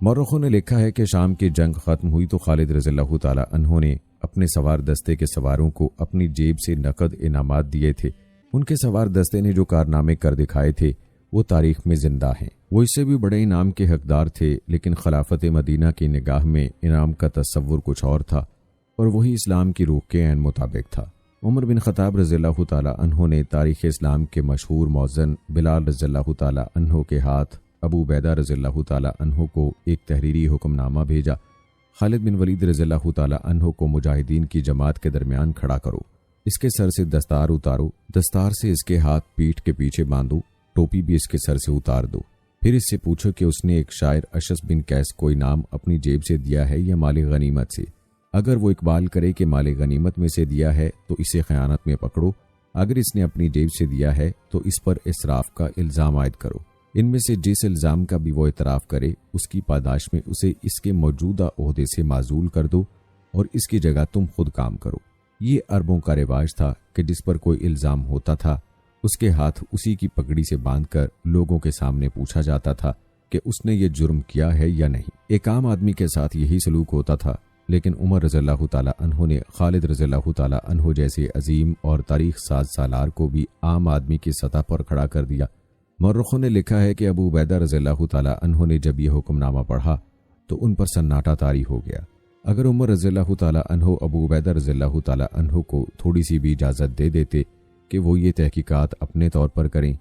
مورخوں نے لکھا ہے کہ شام کی جنگ ختم ہوئی تو خالد رضی اللہ تعالیٰ عنہ نے اپنے سوار دستے کے سواروں کو اپنی جیب سے نقد انعامات دیے تھے۔ ان کے سوار دستے نے جو کارنامے کر دکھائے تھے وہ تاریخ میں زندہ ہیں۔ وہ اس سے بھی بڑے انعام کے حقدار تھے، لیکن خلافت مدینہ کی نگاہ میں انعام کا تصور کچھ اور تھا، اور وہی اسلام کی روح کے عین مطابق تھا۔ عمر بن خطاب رضی اللہ تعالیٰ عنہ نے تاریخ اسلام کے مشہور مؤذن بلال رضی اللہ تعالیٰ عنہ کے ہاتھ ابو عبیدہ رضی اللہ تعالیٰ عنہ کو ایک تحریری حکم نامہ بھیجا۔ خالد بن ولید رضی اللہ تعالیٰ عنہ کو مجاہدین کی جماعت کے درمیان کھڑا کرو، اس کے سر سے دستار اتارو، دستار سے اس کے ہاتھ پیٹھ کے پیچھے باندھو، ٹوپی بھی اس کے سر سے اتار دو، پھر اس سے پوچھو کہ اس نے ایک شاعر اشعث بن قیس کو انعام اپنی جیب سے دیا ہے یا مال غنیمت سے۔ اگر وہ اقبال کرے کہ مال غنیمت میں سے دیا ہے تو اسے خیانت میں پکڑو، اگر اس نے اپنی جیب سے دیا ہے تو اس پر اسراف کا الزام عائد کرو۔ ان میں سے جس الزام کا بھی وہ اعتراف کرے اس کی پاداش میں اسے اس کے موجودہ عہدے سے معزول کر دو اور اس کی جگہ تم خود کام کرو۔ یہ عربوں کا رواج تھا کہ جس پر کوئی الزام ہوتا تھا اس کے ہاتھ اسی کی پگڑی سے باندھ کر لوگوں کے سامنے پوچھا جاتا تھا کہ اس نے یہ جرم کیا ہے یا نہیں۔ ایک عام آدمی کے ساتھ یہی سلوک ہوتا تھا، لیکن عمر رضی اللہ تعالیٰ عنہ نے خالد رضی اللہ تعالیٰ عنہ جیسے عظیم اور تاریخ ساز سالار کو بھی عام آدمی کی سطح پر کھڑا کر دیا۔ مورخوں نے لکھا ہے کہ ابو عبیدہ رضی اللہ تعالیٰ عنہ نے جب یہ حکم نامہ پڑھا تو ان پر سناٹا طاری ہو گیا۔ اگر عمر رضی اللہ تعالیٰ عنہ ابو عبیدہ رضی اللہ تعالیٰ عنہ کو تھوڑی سی بھی اجازت دے دیتے کہ وہ یہ تحقیقات اپنے طور پر کریں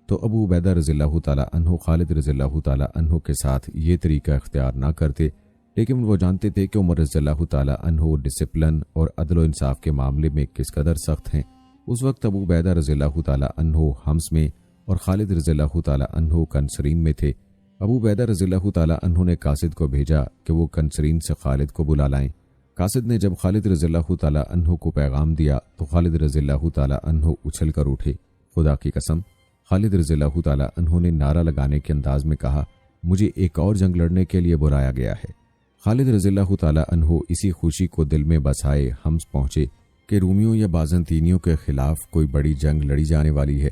تو ابو عبیدہ رضی اللہ تعالیٰ عنہ خالد رضی اللہ تعالیٰ عنہ کے ساتھ یہ طریقہ اختیار نہ کرتے، لیکن وہ جانتے تھے کہ عمر رضی اللہ تعالیٰ عنہ ڈسپلن اور عدل و انصاف کے معاملے میں کس قدر سخت ہیں۔ اس وقت ابو عبیدہ رضی اللہ تعالیٰ عنہ حمص میں اور خالد رضی اللہ تعالیٰ عنہ کنسرین میں تھے۔ ابو عبیدہ رضی اللہ تعالیٰ عنہ نے قاصد کو بھیجا کہ وہ کنسرین سے خالد کو بلا لائیں۔ قاصد نے جب خالد رضی اللہ تعالیٰ عنہ کو پیغام دیا تو خالد رضی اللہ تعالیٰ عنہ اچھل کر اٹھے۔ خدا کی قسم، خالد رضی اللہ تعالیٰ عنہ نے نعرہ لگانے کے انداز میں کہا، مجھے ایک اور جنگ لڑنے کے لیے بلایا گیا ہے۔ خالد رضی اللہ تعالیٰ عنہ اسی خوشی کو دل میں بسائے حمص پہنچے کہ رومیوں یا بازنطینیوں کے خلاف کوئی بڑی جنگ لڑی جانے والی ہے،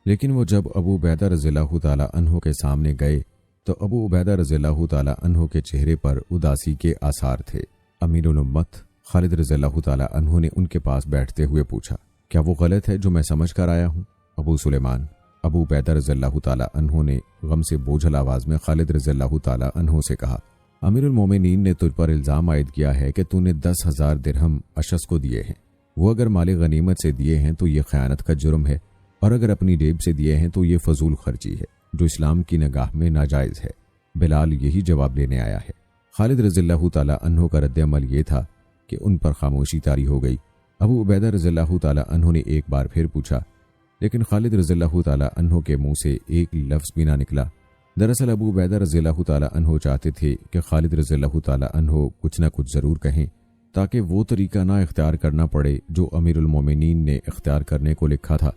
لیکن وہ جب ابو عبیدہ رضی اللہ تعالیٰ عنہ کے سامنے گئے تو ابو عبیدہ رضی اللہ تعالیٰ عنہ کے چہرے پر اداسی کے آثار تھے۔ امیر الامت خالد رضی اللہ تعالیٰ عنہ نے ان کے پاس بیٹھتے ہوئے پوچھا، کیا وہ غلط ہے جو میں سمجھ کر آیا ہوں؟ ابو سلیمان، ابو عبیدہ رضی اللہ تعالیٰ عنہ نے غم سے بوجھل آواز میں خالد رضی اللہ تعالیٰ عنہ سے کہا، امیر المومنین نے تجھ پر الزام عائد کیا ہے کہ تو نے 10,000 درہم اشعث کو دیے ہیں۔ وہ اگر مال غنیمت سے دیے ہیں تو یہ خیانت کا جرم ہے، اور اگر اپنی جیب سے دیے ہیں تو یہ فضول خرچی ہے جو اسلام کی نگاہ میں ناجائز ہے۔ بلال یہی جواب لینے آیا ہے۔ خالد رضی اللہ تعالیٰ عنہ کا رد عمل یہ تھا کہ ان پر خاموشی طاری ہو گئی۔ ابو عبیدہ رضی اللہ تعالیٰ عنہ نے ایک بار پھر پوچھا، لیکن خالد رضی اللہ تعالیٰ عنہ کے منہ سے ایک لفظ بھی نہ نکلا۔ دراصل ابو عبیدہ رضی اللہ تعالیٰ عنہ چاہتے تھے کہ خالد رضی اللہ تعالیٰ عنہ کچھ نہ کچھ ضرور کہیں تاکہ وہ طریقہ نہ اختیار کرنا پڑے جو امیر المومنین نے اختیار کرنے کو لکھا تھا۔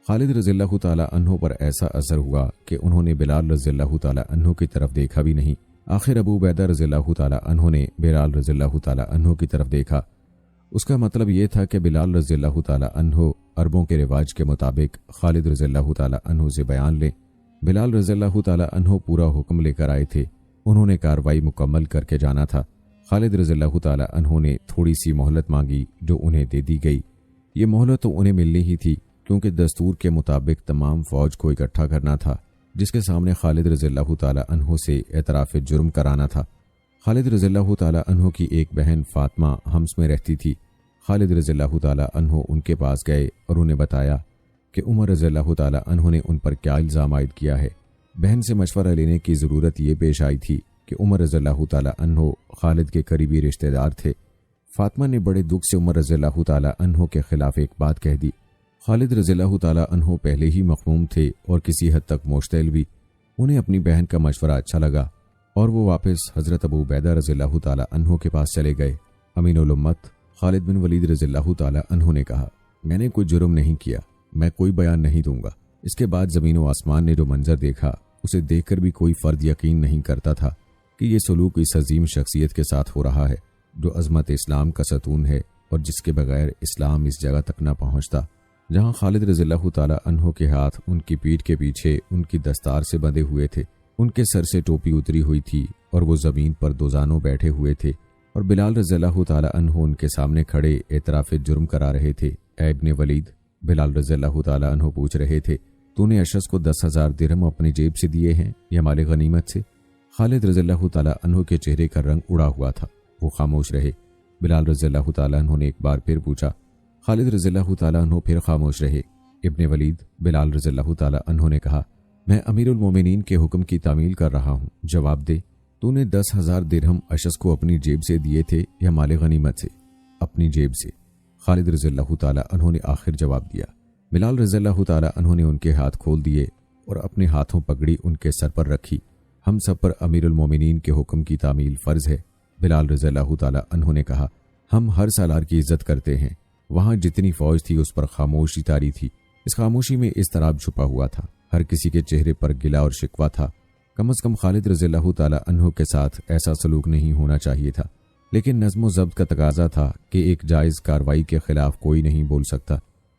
خالد رضی اللہ تعالیٰ عنہ پر ایسا اثر ہوا کہ انہوں نے بلال رضی اللہ تعالیٰ عنہ کی طرف دیکھا بھی نہیں۔ آخر ابو عبیدہ رضی اللہ تعالیٰ عنہ نے بلال رضی اللہ تعالیٰ عنہ کی طرف دیکھا۔ اس کا مطلب یہ تھا کہ بلال رضی اللہ تعالیٰ عنہ عربوں کے رواج کے مطابق خالد رضی اللہ تعالیٰ عنہ سے بیان لیں۔ بلال رضی اللہ تعالیٰ عنہ پورا حکم لے کر آئے تھے، انہوں نے کارروائی مکمل کر کے جانا تھا۔ خالد رضی اللہ تعالیٰ عنہ نے تھوڑی سی مہلت مانگی جو انہیں دے دی گئی۔ یہ مہلت تو انہیں ملنی ہی تھی کیونکہ دستور کے مطابق تمام فوج کو اکٹھا کرنا تھا جس کے سامنے خالد رضی اللہ تعالیٰ عنہ سے اعتراف جرم کرانا تھا۔ خالد رضی اللہ تعالیٰ عنہ کی ایک بہن فاطمہ حمص میں رہتی تھی۔ خالد رضی اللہ تعالیٰ عنہ ان کے پاس گئے اور انہیں بتایا کہ عمر رضی اللہ تعالیٰ عنہ نے ان پر کیا الزام عائد کیا ہے۔ بہن سے مشورہ لینے کی ضرورت یہ پیش آئی تھی کہ عمر رضی اللہ تعالیٰ عنہ خالد کے قریبی رشتہ دار تھے۔ فاطمہ نے بڑے دکھ سے عمر رضی اللہ تعالیٰ عنہ کے خلاف ایک بات کہہ دی۔ خالد رضی اللہ تعالیٰ عنہ پہلے ہی مخموم تھے اور کسی حد تک مشتعل بھی۔ انہیں اپنی بہن کا مشورہ اچھا لگا اور وہ واپس حضرت ابو عبیدہ رضی اللہ تعالیٰ عنہ کے پاس چلے گئے۔ امین الامت خالد بن ولید رضی اللہ تعالیٰ عنہ نے کہا، میں نے کوئی جرم نہیں کیا، میں کوئی بیان نہیں دوں گا۔ اس کے بعد زمین و آسمان نے جو منظر دیکھا اسے دیکھ کر بھی کوئی فرد یقین نہیں کرتا تھا کہ یہ سلوک اس عظیم شخصیت کے ساتھ ہو رہا ہے جو عظمت اسلام کا ستون ہے اور جس کے بغیر اسلام اس جگہ تک نہ پہنچتا۔ جہاں خالد رضی اللہ تعالیٰ عنہ کے ہاتھ ان کی پیٹھ کے پیچھے ان کی دستار سے بندھے ہوئے تھے، ان کے سر سے ٹوپی اتری ہوئی تھی اور وہ زمین پر دوزانوں بیٹھے ہوئے تھے اور بلال رضی اللہ تعالی عنہ ان کے سامنے کھڑے اعتراف جرم کرا رہے تھے۔ اے ابن ولید، بلال رضی اللہ تعالی عنہ پوچھ رہے تھے، تو نے اشعث کو 10,000 درہم اپنی جیب سے دیے ہیں یا مال غنیمت سے؟ خالد رضی اللہ تعالی عنہ کے چہرے کا رنگ اڑا ہوا تھا، وہ خاموش رہے۔ بلال رضی اللہ تعالی عنہ نے ایک بار پھر پوچھا۔ خالد رضی اللہ تعالی عنہ پھر خاموش رہے۔ ابن ولید، بلال رضی اللہ تعالی عنہ نے کہا، میں امیر المومنین کے حکم کی تعمیل کر رہا ہوں، جواب دے، تو نے 10,000 درہم اشعث کو اپنی جیب سے دیے تھے یا مال غنیمت سے؟ اپنی جیب سے، خالد رضی اللہ تعالی عنہ نے آخر جواب دیا۔ بلال رضی اللہ تعالی عنہ نے ان کے ہاتھ کھول دیے اور اپنے ہاتھوں پگڑی ان کے سر پر رکھی۔ ہم سب پر امیر المومنین کے حکم کی تعمیل فرض ہے۔ بلال رضی اللہ تعالی عنہ نے کہا، ہم ہر سالار کی عزت کرتے ہیں۔ وہاں جتنی فوج تھی اس پر خاموشی طاری تھی۔ اس خاموشی میں اضطراب چھپا ہوا تھا، ہر کسی کے چہرے پر گلہ اور شکوہ تھا۔ کم از کم خالد رضی اللہ تعالی عنہ کے ساتھ ایسا سلوک نہیں ہونا چاہیے تھا، لیکن نظم و ضبط کا تقاضا تھا کہ ایک جائز کارروائی کے خلاف کوئی نہیں بول سکتا۔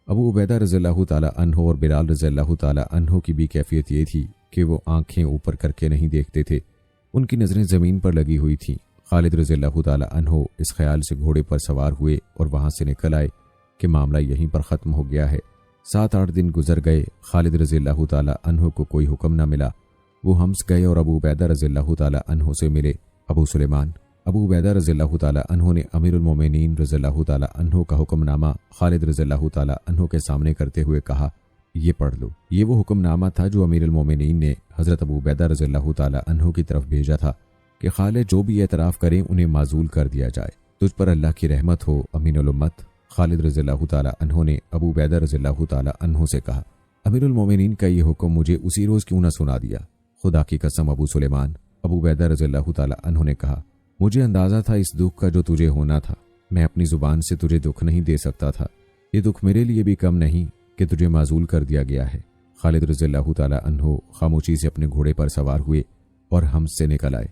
ابو عبیدہ رضی اللہ تعالی عنہ اور بلال رضی اللہ تعالی عنہ کی بھی کیفیت یہ تھی کہ وہ آنکھیں اوپر کر کے نہیں دیکھتے تھے، ان کی نظریں زمین پر لگی ہوئی تھیں۔ خالد رضی اللہ تعالی عنہ اس خیال سے گھوڑے پر سوار ہوئے اور وہاں سے نکل آئے کہ معاملہ یہیں پر ختم ہو گیا ہے۔ 7-8 دن گزر گئے، خالد رضی اللہ تعالی عنہ کو کوئی حکم نہ ملا۔ وہ حمص گئے اور ابو عبیدہ رضی اللہ تعالی عنہ سے ملے۔ ابو سلیمان، ابو عبیدہ رضی اللہ تعالی عنہ نے امیر المومنین رضی اللہ تعالی عنہ کا حکم نامہ خالد رضی اللہ تعالی عنہ کے سامنے کرتے ہوئے کہا، یہ پڑھ لو۔ یہ وہ حکم نامہ تھا جو امیر المومنین نے حضرت ابو عبیدہ رضی اللہ تعالی عنہ کی طرف بھیجا تھا کہ خالد جو بھی اعتراف کریں انہیں معزول کر دیا جائے، تجھ پر اللہ کی رحمت ہو امین الامت۔ خالد رضی اللہ تعالی عنہ نے ابو عبیدہ رضی اللہ تعالی عنہ سے کہا، امیر المومنین کا یہ حکم مجھے اسی روز کیوں نہ سنا دیا؟ خدا کی قسم ابو سلیمان، ابو عبیدہ رضی اللہ تعالی عنہ نے کہا، مجھے اندازہ تھا اس دکھ کا جو تجھے ہونا تھا، میں اپنی زبان سے تجھے دکھ نہیں دے سکتا تھا، یہ دکھ میرے لیے بھی کم نہیں کہ تجھے معزول کر دیا گیا ہے۔ خالد رضی اللہ تعالی عنہ خاموشی سے اپنے گھوڑے پر سوار ہوئے اور حمص سے نکل آئے۔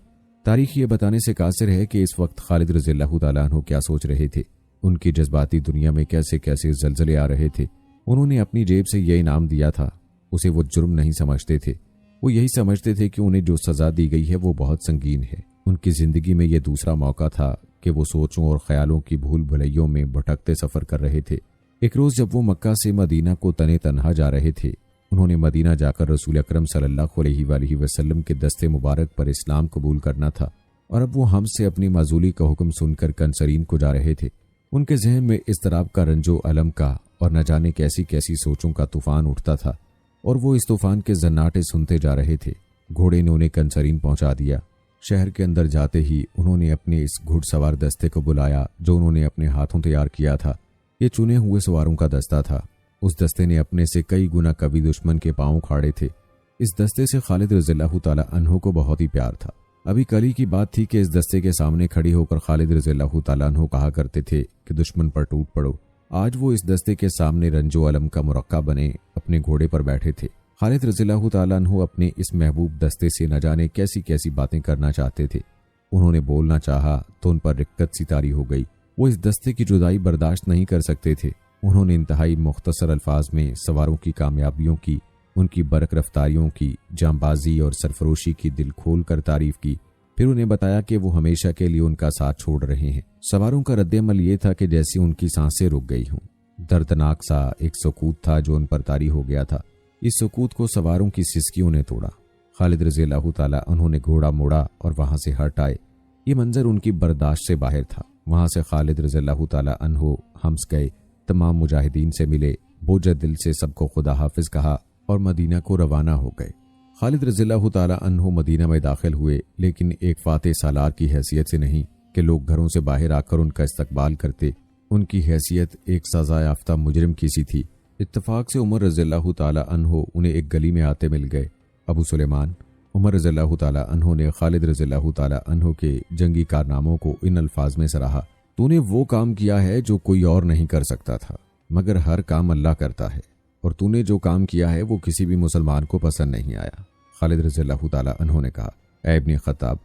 تاریخ یہ بتانے سے قاصر ہے کہ اس وقت خالد رضی اللہ تعالی عنہ کیا سوچ رہے تھے، ان کی جذباتی دنیا میں کیسے کیسے زلزلے آ رہے تھے۔ انہوں نے اپنی جیب سے یہ انعام دیا تھا، اسے وہ جرم نہیں سمجھتے تھے، وہ یہی سمجھتے تھے کہ انہیں جو سزا دی گئی ہے وہ بہت سنگین ہے۔ ان کی زندگی میں یہ دوسرا موقع تھا کہ وہ سوچوں اور خیالوں کی بھول بھلیوں میں بھٹکتے سفر کر رہے تھے۔ ایک روز جب وہ مکہ سے مدینہ کو تنے تنہا جا رہے تھے، انہوں نے مدینہ جا کر رسول اکرم صلی اللہ علیہ وآلہ وسلم کے دستے مبارک پر اسلام قبول کرنا تھا، اور اب وہ ہم سے اپنی معزولی کا حکم سن کر کنسرین کو جا رہے تھے۔ ان کے ذہن میں اضطراب کا، رنج و الم کا اور نہ جانے کیسی کیسی سوچوں کا طوفان اٹھتا تھا، اور وہ اس طوفان کے زناٹے سنتے جا رہے تھے۔ گھوڑے نے انہیں کنسرین پہنچا دیا۔ شہر کے اندر جاتے ہی انہوں نے اپنے اس گھڑ سوار دستے کو بلایا جو انہوں نے اپنے ہاتھوں تیار کیا تھا۔ یہ چنے ہوئے سواروں کا دستہ تھا۔ اس دستے نے اپنے سے کئی گنا کبھی دشمن کے پاؤں کھاڑے تھے۔ اس دستے سے خالد رضی اللہ تعالی عنہ کو بہت ہی پیار تھا۔ ابھی کل ہی کی بات تھی کہ اس دستے کے سامنے کھڑی ہو کر خالد رضی اللہ تعالی عنہ کہا کرتے تھے کہ دشمن پر ٹوٹ پڑو۔ آج وہ اس دستے کے سامنے رنج و الم کا مرقع بنے اپنے گھوڑے پر بیٹھے تھے۔ خالد رضی اللہ تعالی عنہ اپنے اس محبوب دستے سے نہ جانے کیسی کیسی باتیں کرنا چاہتے تھے۔ انہوں نے بولنا چاہا تو ان پر رکت سی طاری ہو گئی۔ وہ اس دستے کی جدائی برداشت نہیں کر سکتے تھے۔ انہوں نے انتہائی مختصر الفاظ میں سواروں کی کامیابیوں کی، ان کی برق رفتاریوں کی، جانبازی اور سرفروشی کی دل کھول کر تعریف کی۔ پھر انہیں بتایا کہ وہ ہمیشہ کے لیے ان کا ساتھ چھوڑ رہے ہیں۔ سواروں کا رد عمل یہ تھا کہ جیسے ان کی سانسیں رک گئی ہوں۔ دردناک سا ایک سکوت تھا جو ان پر طاری ہو گیا تھا۔ اس سکوت کو سواروں کی سسکیوں نے توڑا۔ خالد رضی اللہ تعالی انہوں نے گھوڑا موڑا اور وہاں سے ہٹ آئے۔ یہ منظر ان کی برداشت سے باہر تھا۔ وہاں سے خالد رضی اللہ تعالی عنہ حمص گئے، تمام مجاہدین سے ملے، بوجھ دل سے سب کو خدا حافظ کہا اور مدینہ کو روانہ ہو گئے۔ خالد رضی اللہ تعالی عنہ مدینہ میں داخل ہوئے، لیکن ایک فاتح سالار کی حیثیت سے نہیں کہ لوگ گھروں سے باہر آ کر ان کا استقبال کرتے۔ ان کی حیثیت ایک سزا یافتہ مجرم کی سی تھی۔ اتفاق سے عمر رضی اللہ تعالی عنہ انہیں ایک گلی میں آتے مل گئے۔ ابو سلیمان، عمر رضی اللہ تعالی عنہ نے خالد رضی اللہ تعالی عنہ کے جنگی کارناموں کو ان الفاظ میں سراہا، تو نے وہ کام کیا ہے جو کوئی اور نہیں کر سکتا تھا، مگر ہر کام اللہ کرتا ہے، اور تو نے جو کام کیا ہے وہ کسی بھی مسلمان کو پسند نہیں آیا۔ خالد رضی اللہ تعالی عنہ نے کہا، اے ابن خطاب،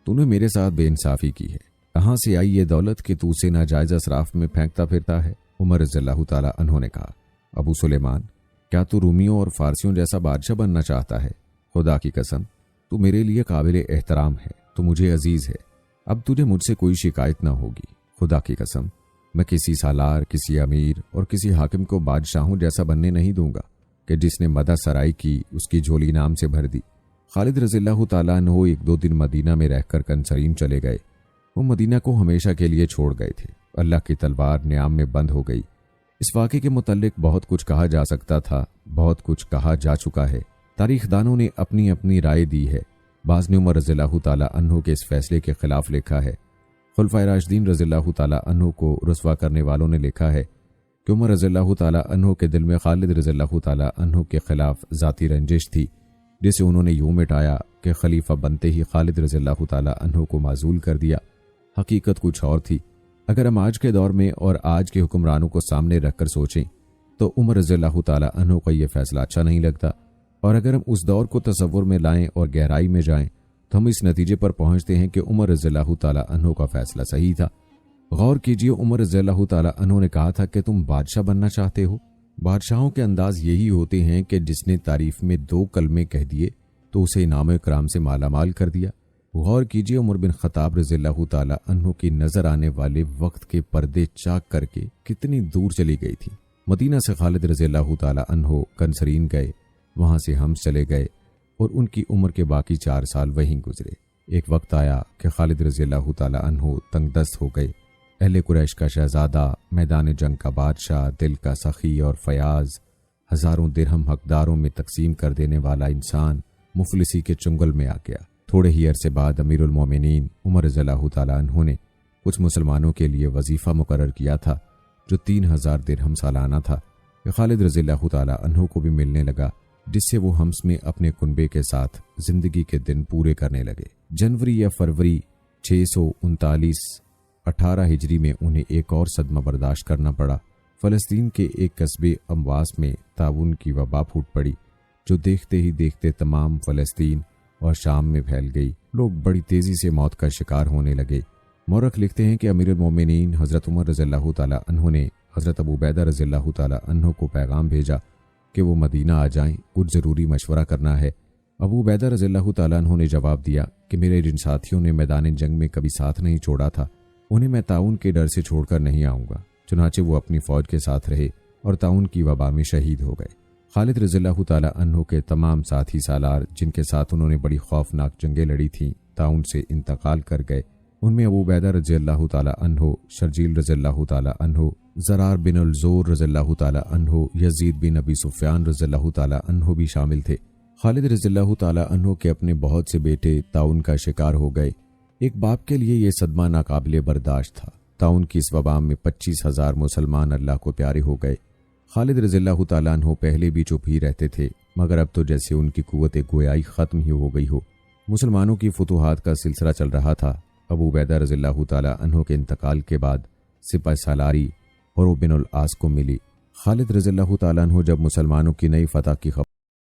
تو نے میرے ساتھ بے انصافی کی ہے۔ کہاں سے آئی یہ دولت کہ تو اسے ناجائز اسراف میں پھینکتا پھرتا ہے؟ عمر رضی اللہ تعالی عنہ نے کہا، ابو سلیمان، کیا تو رومیوں اور فارسیوں جیسا بادشاہ بننا چاہتا ہے؟ خدا کی قسم، تو میرے لیے قابل احترام ہے، تو مجھے عزیز ہے، اب تجھے مجھ سے کوئی شکایت نہ ہوگی۔ خدا کی قسم، میں کسی سالار، کسی امیر اور کسی حاکم کو بادشاہوں جیسا بننے نہیں دوں گا کہ جس نے مدح سرائی کی اس کی جھولی نام سے بھر دی۔ خالد رضی اللہ تعالیٰ عنہ 1-2 دن مدینہ میں رہ کر کنسرین چلے گئے۔ وہ مدینہ کو ہمیشہ کے لیے چھوڑ گئے تھے۔ اللہ کی تلوار نیام میں بند ہو گئی۔ اس واقعے کے متعلق بہت کچھ کہا جا سکتا تھا، بہت کچھ کہا جا چکا ہے۔ تاریخ دانوں نے اپنی اپنی رائے دی ہے۔ بعض نے عمر رضی اللہ تعالیٰ عنہ کے اس فیصلے کے خلاف لکھا ہے۔ خلفائے راشدین رضی اللہ تعالیٰ عنہ کو رسوا کرنے والوں نے لکھا ہے کہ عمر رضی اللہ تعالیٰ عنہ کے دل میں خالد رضی اللہ تعالیٰ عنہ کے خلاف ذاتی رنجش تھی، جسے انہوں نے یوں مٹایا کہ خلیفہ بنتے ہی خالد رضی اللہ تعالیٰ عنہ کو معزول کر دیا۔ حقیقت کچھ اور تھی۔ اگر ہم آج کے دور میں اور آج کے حکمرانوں کو سامنے رکھ کر سوچیں تو عمر رضی اللہ تعالیٰ عنہ کا یہ فیصلہ اچھا نہیں لگتا، اور اگر ہم اس دور کو تصور میں لائیں اور گہرائی میں جائیں تو ہم اس نتیجے پر پہنچتے ہیں کہ عمر رضی اللہ تعالیٰ عنہ کا فیصلہ صحیح تھا۔ غور کیجئے، عمر رضی اللہ تعالیٰ عنہ نے کہا تھا کہ تم بادشاہ بننا چاہتے ہو۔ بادشاہوں کے انداز یہی ہوتے ہیں کہ جس نے تعریف میں 2 کلمے کہہ دیے تو اسے انعام و اکرام سے مالا مال کر دیا۔ غور کیجئے، عمر بن خطاب رضی اللہ تعالیٰ عنہ کی نظر آنے والے وقت کے پردے چاک کر کے کتنی دور چلی گئی تھی۔ مدینہ سے خالد رضی اللہ تعالیٰ عنہ کنسرین گئے، وہاں سے ہم چلے گئے اور ان کی عمر کے باقی 4 سال وہیں گزرے۔ ایک وقت آیا کہ خالد رضی اللہ تعالیٰ عنہ تنگ دست ہو گئے۔ اہل قریش کا شہزادہ، میدان جنگ کا بادشاہ، دل کا سخی اور فیاض، ہزاروں درہم حقداروں میں تقسیم کر دینے والا انسان مفلسی کے چنگل میں آ گیا۔ تھوڑے ہی عرصے بعد امیر المومنین عمر رضی اللہ تعالیٰ عنہ نے کچھ مسلمانوں کے لیے وظیفہ مقرر کیا تھا جو 3000 درہم سالانہ تھا۔ یہ خالد رضی اللہ تعالیٰ عنہ کو بھی ملنے لگا، جس سے وہ ہمس میں اپنے کنبے کے ساتھ زندگی کے دن پورے کرنے لگے۔ جنوری یا فروری 639 18 ہجری میں انہیں ایک اور صدمہ برداشت کرنا پڑا۔ فلسطین کے ایک قصبے امواس میں طاعون کی وبا پھوٹ پڑی، جو دیکھتے ہی دیکھتے تمام فلسطین اور شام میں پھیل گئی۔ لوگ بڑی تیزی سے موت کا شکار ہونے لگے۔ مورخ لکھتے ہیں کہ امیر المومنین حضرت عمر رضی اللہ تعالیٰ عنہ نے حضرت ابو عبیدہ رضی اللہ تعالیٰ عنہ کو پیغام بھیجا کہ وہ مدینہ آ جائیں، کچھ ضروری مشورہ کرنا ہے۔ ابو عبیدہ رضی اللہ تعالیٰ عنہ نے جواب دیا کہ میرے جن ساتھیوں نے میدان جنگ میں کبھی ساتھ نہیں چھوڑا تھا، انہیں میں طاعون کے ڈر سے چھوڑ کر نہیں آؤں گا۔ چنانچہ وہ اپنی فوج کے ساتھ رہے اور طاعون کی وبا میں شہید ہو گئے۔ خالد رضی اللہ تعالیٰ عنہ کے تمام ساتھی سالار جن کے ساتھ انہوں نے بڑی خوفناک جنگیں لڑی تھیں طاعون سے انتقال کر گئے۔ ان میں ابو عبیدہ رضی اللہ تعالیٰ عنہ، شرجیل رضی اللہ تعالیٰ عنہ، زرار بن الزور رضی اللہ تعالیٰ عنہ، یزید بن ابی سفیان رضی اللہ تعالیٰ عنہ بھی شامل تھے۔ خالد رضی اللہ تعالیٰ عنہ کے اپنے بہت سے بیٹے طاعون کا شکار ہو گئے۔ ایک باپ کے لیے یہ صدمہ ناقابل برداشت تھا۔ طاعون کی اس وبا میں 25,000 مسلمان اللہ کو پیارے ہو گئے۔ خالد رضی اللہ تعالیٰ عنہ پہلے بھی چپ ہی رہتے تھے، مگر اب تو جیسے ان کی قوت گویائی ختم ہی ہو گئی ہو۔ مسلمانوں کی فتوحات کا سلسلہ چل رہا تھا۔ ابو عبیدہ رضی اللہ تعالیٰ عنہ کے انتقال کے بعد سپہ سالاری عمرو بن العاص کو ملی۔ خالد رضی اللہ تعالیٰ عنہ جب مسلمانوں کی نئی فتح کی خبر